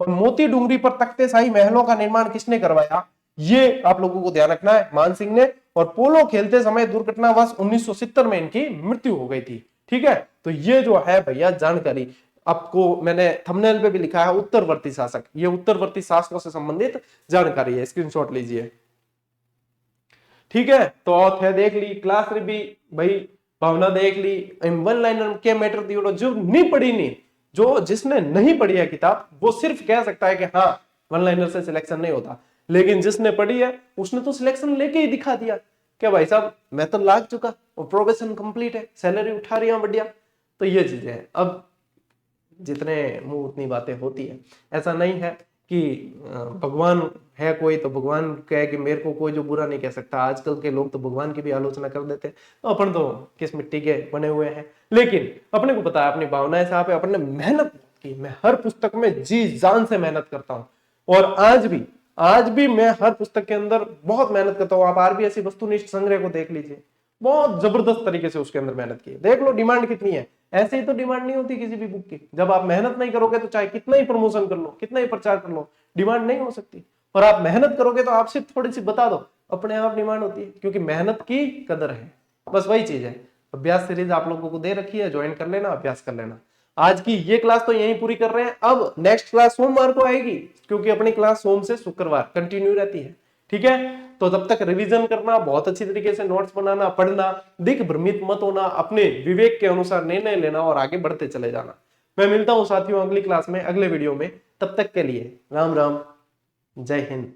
S1: और मोती डूंगरी पर तख्तेशाही महलों का निर्माण किसने करवाया? ये आप लोगों को ध्यान रखना है, मान सिंह ने। और पोलो खेलते समय दुर्घटनावश 1970 में इनकी मृत्यु हो गई थी, ठीक है। तो ये जो है भैया जानकारी, आपको मैंने थंबनेल पे भी लिखा है उत्तरवर्ती शासक, ये उत्तरवर्ती शासकों से संबंधित जानकारी है, स्क्रीनशॉट लीजिए, ठीक है। तो औथे देख ली, क्लास भी भाई भावना देख ली, वन लाइनर के मैटर दियो। जो नहीं पढ़ी नहीं, जो जिसने नहीं पढ़ी है किताब, वो सिर्फ कह सकता है कि हाँ वन लाइनर से सिलेक्शन नहीं होता, लेकिन जिसने पढ़ी है उसने तो सिलेक्शन लेके ही दिखा दिया कि भाई साहब मैं तो लाग चुका और प्रोबेशन कंप्लीट है, सैलरी उठा रही हूं बढ़िया। तो ये चीजें हैं। अब जितने मुंह उतनी बातें होती है। ऐसा नहीं है कि भगवान है कोई तो भगवान कहे कि मेरे को कोई जो बुरा नहीं कह सकता। आजकल के लोग तो भगवान की भी आलोचना कर देते हैं, तो अपन तो किस मिट्टी के बने हुए हैं। लेकिन अपने को पता है अपनी भावनाएं साफ है, अपन ने मेहनत की। मैं हर पुस्तक में जी जान से मेहनत करता हूँ, और आज भी मैं हर पुस्तक के अंदर बहुत मेहनत करता हूँ। आप आरबीएससी वस्तुनिष्ठ संग्रह को देख लीजिए, बहुत जबरदस्त तरीके से उसके अंदर मेहनत की। देख लो डिमांड कितनी है। ऐसे ही तो डिमांड नहीं होती किसी भी बुक की। जब आप मेहनत नहीं करोगे तो चाहे कितना ही प्रमोशन कर लो, कितना ही प्रचार कर लो, डिमांड नहीं हो सकती। और आप मेहनत करोगे तो आप सिर्फ थोड़ी सी बता दो, अपने आप डिमांड होती है, क्योंकि मेहनत की कदर है। बस वही चीज है। अभ्यास सीरीज आप लोगों को दे रखी है, ज्वाइन कर लेना, अभ्यास कर लेना। आज की ये क्लास तो यहीं पूरी कर रहे हैं। अब नेक्स्ट क्लास सोमवार को आएगी, क्योंकि अपनी क्लास सोम से शुक्रवार कंटिन्यू रहती है, ठीक है। तो तब तक रिवीजन करना, बहुत अच्छी तरीके से नोट्स बनाना, पढ़ना, दिख भ्रमित मत होना, अपने विवेक के अनुसार निर्णय लेना और आगे बढ़ते चले जाना। मैं मिलता हूं साथियों अगली क्लास में, अगले वीडियो में। तब तक के लिए राम राम, जय हिंद।